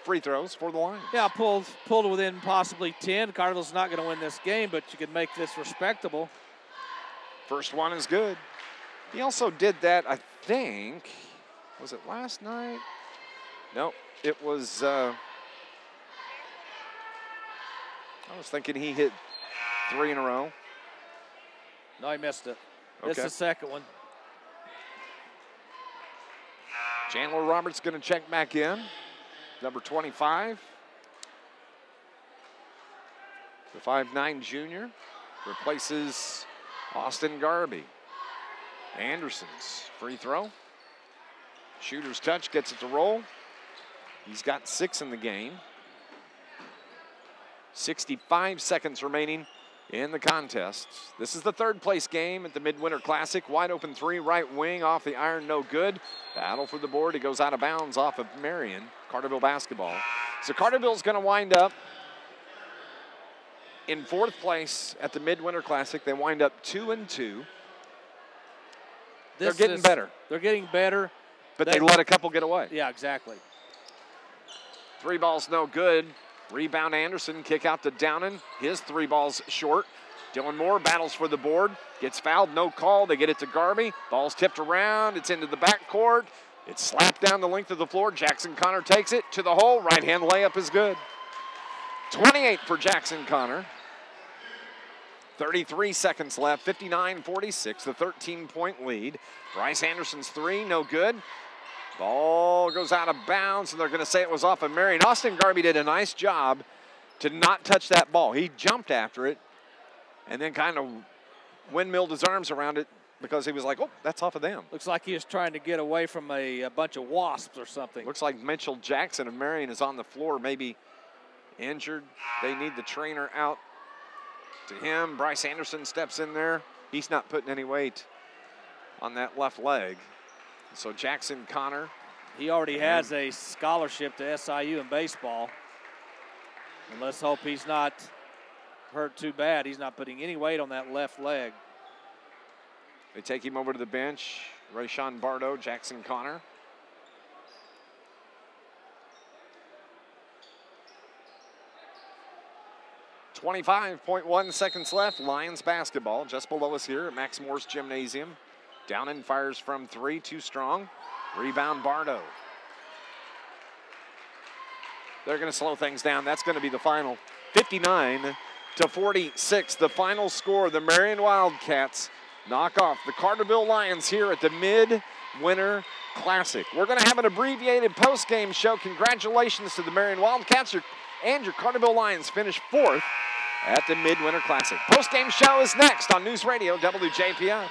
free throws for the Lions. Yeah, pulled within possibly 10. Carterville's not going to win this game, but you can make this respectable. First one is good. He also did that, I think, was it last night? No, it was, I was thinking he hit 3 in a row. No, he missed it. Okay. It's the second one. Chandler Roberts going to check back in. Number 25. The 5'9" junior replaces Austin Garby. Anderson's free throw. Shooter's touch gets it to roll. He's got 6 in the game. 65 seconds remaining in the contest. This is the 3rd place game at the Midwinter Classic. Wide open 3, right wing off the iron, no good. Battle for the board. He goes out of bounds off of Marion. Carterville basketball. So Carterville's going to wind up in 4th place at the Midwinter Classic. They wind up 2-2. They're getting better. They're getting better. But they let a couple get away. Yeah, exactly. 3 balls no good. Rebound Anderson, kick out to Downen. His 3 balls short. Dylan Moore battles for the board. Gets fouled, no call. They get it to Garby. Ball's tipped around. It's into the backcourt. It's slapped down the length of the floor. Jackson Connor takes it to the hole. Right-hand layup is good. 28 for Jackson Connor. 33 seconds left, 59-46, the 13-point lead. Bryce Anderson's 3, no good. Ball goes out of bounds, and they're going to say it was off of Marion. Austin Garby did a nice job to not touch that ball. He jumped after it and then kind of windmilled his arms around it because he was like, oh, that's off of them. Looks like he was trying to get away from a bunch of wasps or something. Looks like Mitchell Jackson of Marion is on the floor, maybe injured. They need the trainer out to him. Bryce Anderson steps in there. He's not putting any weight on that left leg. So Jackson Connor. He already has a scholarship to SIU in baseball. And let's hope he's not hurt too bad. He's not putting any weight on that left leg. They take him over to the bench. Rayshawn Bardo, Jackson Connor. .1 seconds left. Lions basketball just below us here at Max Moore's Gymnasium. Downen fires from 3, too strong. Rebound Bardo. They're going to slow things down. That's going to be the final. 59-46, the final score. The Marion Wildcats knock off the Carterville Lions here at the Mid-Winter Classic. We're going to have an abbreviated post-game show. Congratulations to the Marion Wildcats and your Carterville Lions finish 4th at the Mid-Winter Classic. Post-game show is next on News Radio WJPF.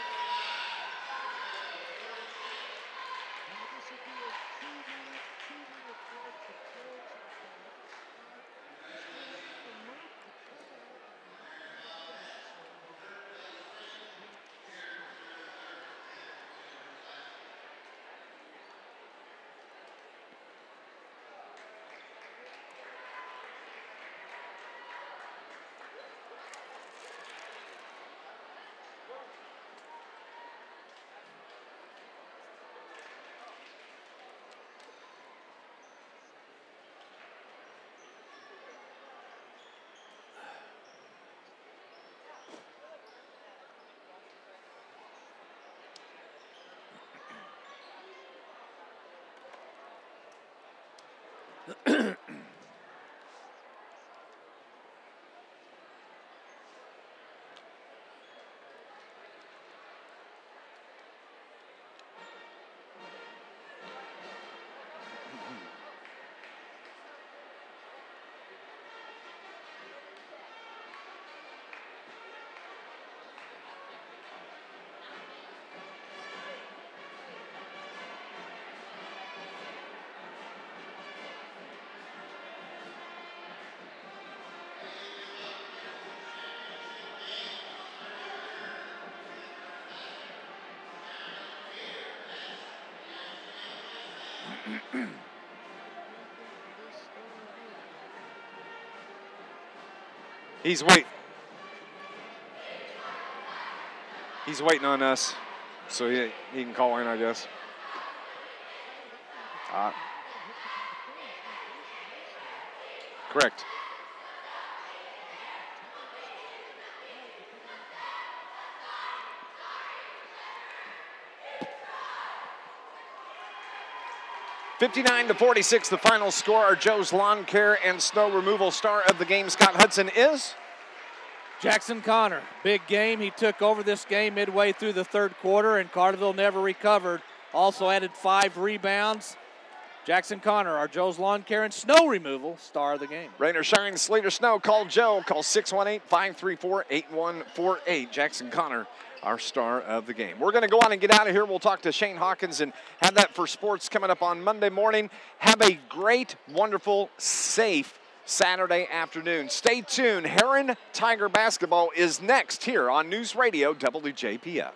He's waiting on us, so he can call in, I guess. Correct. (59-46), the final score. Our Joe's Lawn Care and Snow Removal star of the game, Scott Hudson, is Jackson Connor. Big game. He took over this game midway through the third quarter, and Carterville never recovered. Also added 5 rebounds. Jackson Connor, our Joe's Lawn Care and Snow Removal star of the game. Rain or shine, sleet or snow, call Joe. Call 618-534-8148. Jackson Connor, our star of the game. We're going to go on and get out of here. We'll talk to Shane Hawkins and have that for sports coming up on Monday morning. Have a great, wonderful, safe Saturday afternoon. Stay tuned. Heron Tiger basketball is next here on News Radio WJPF.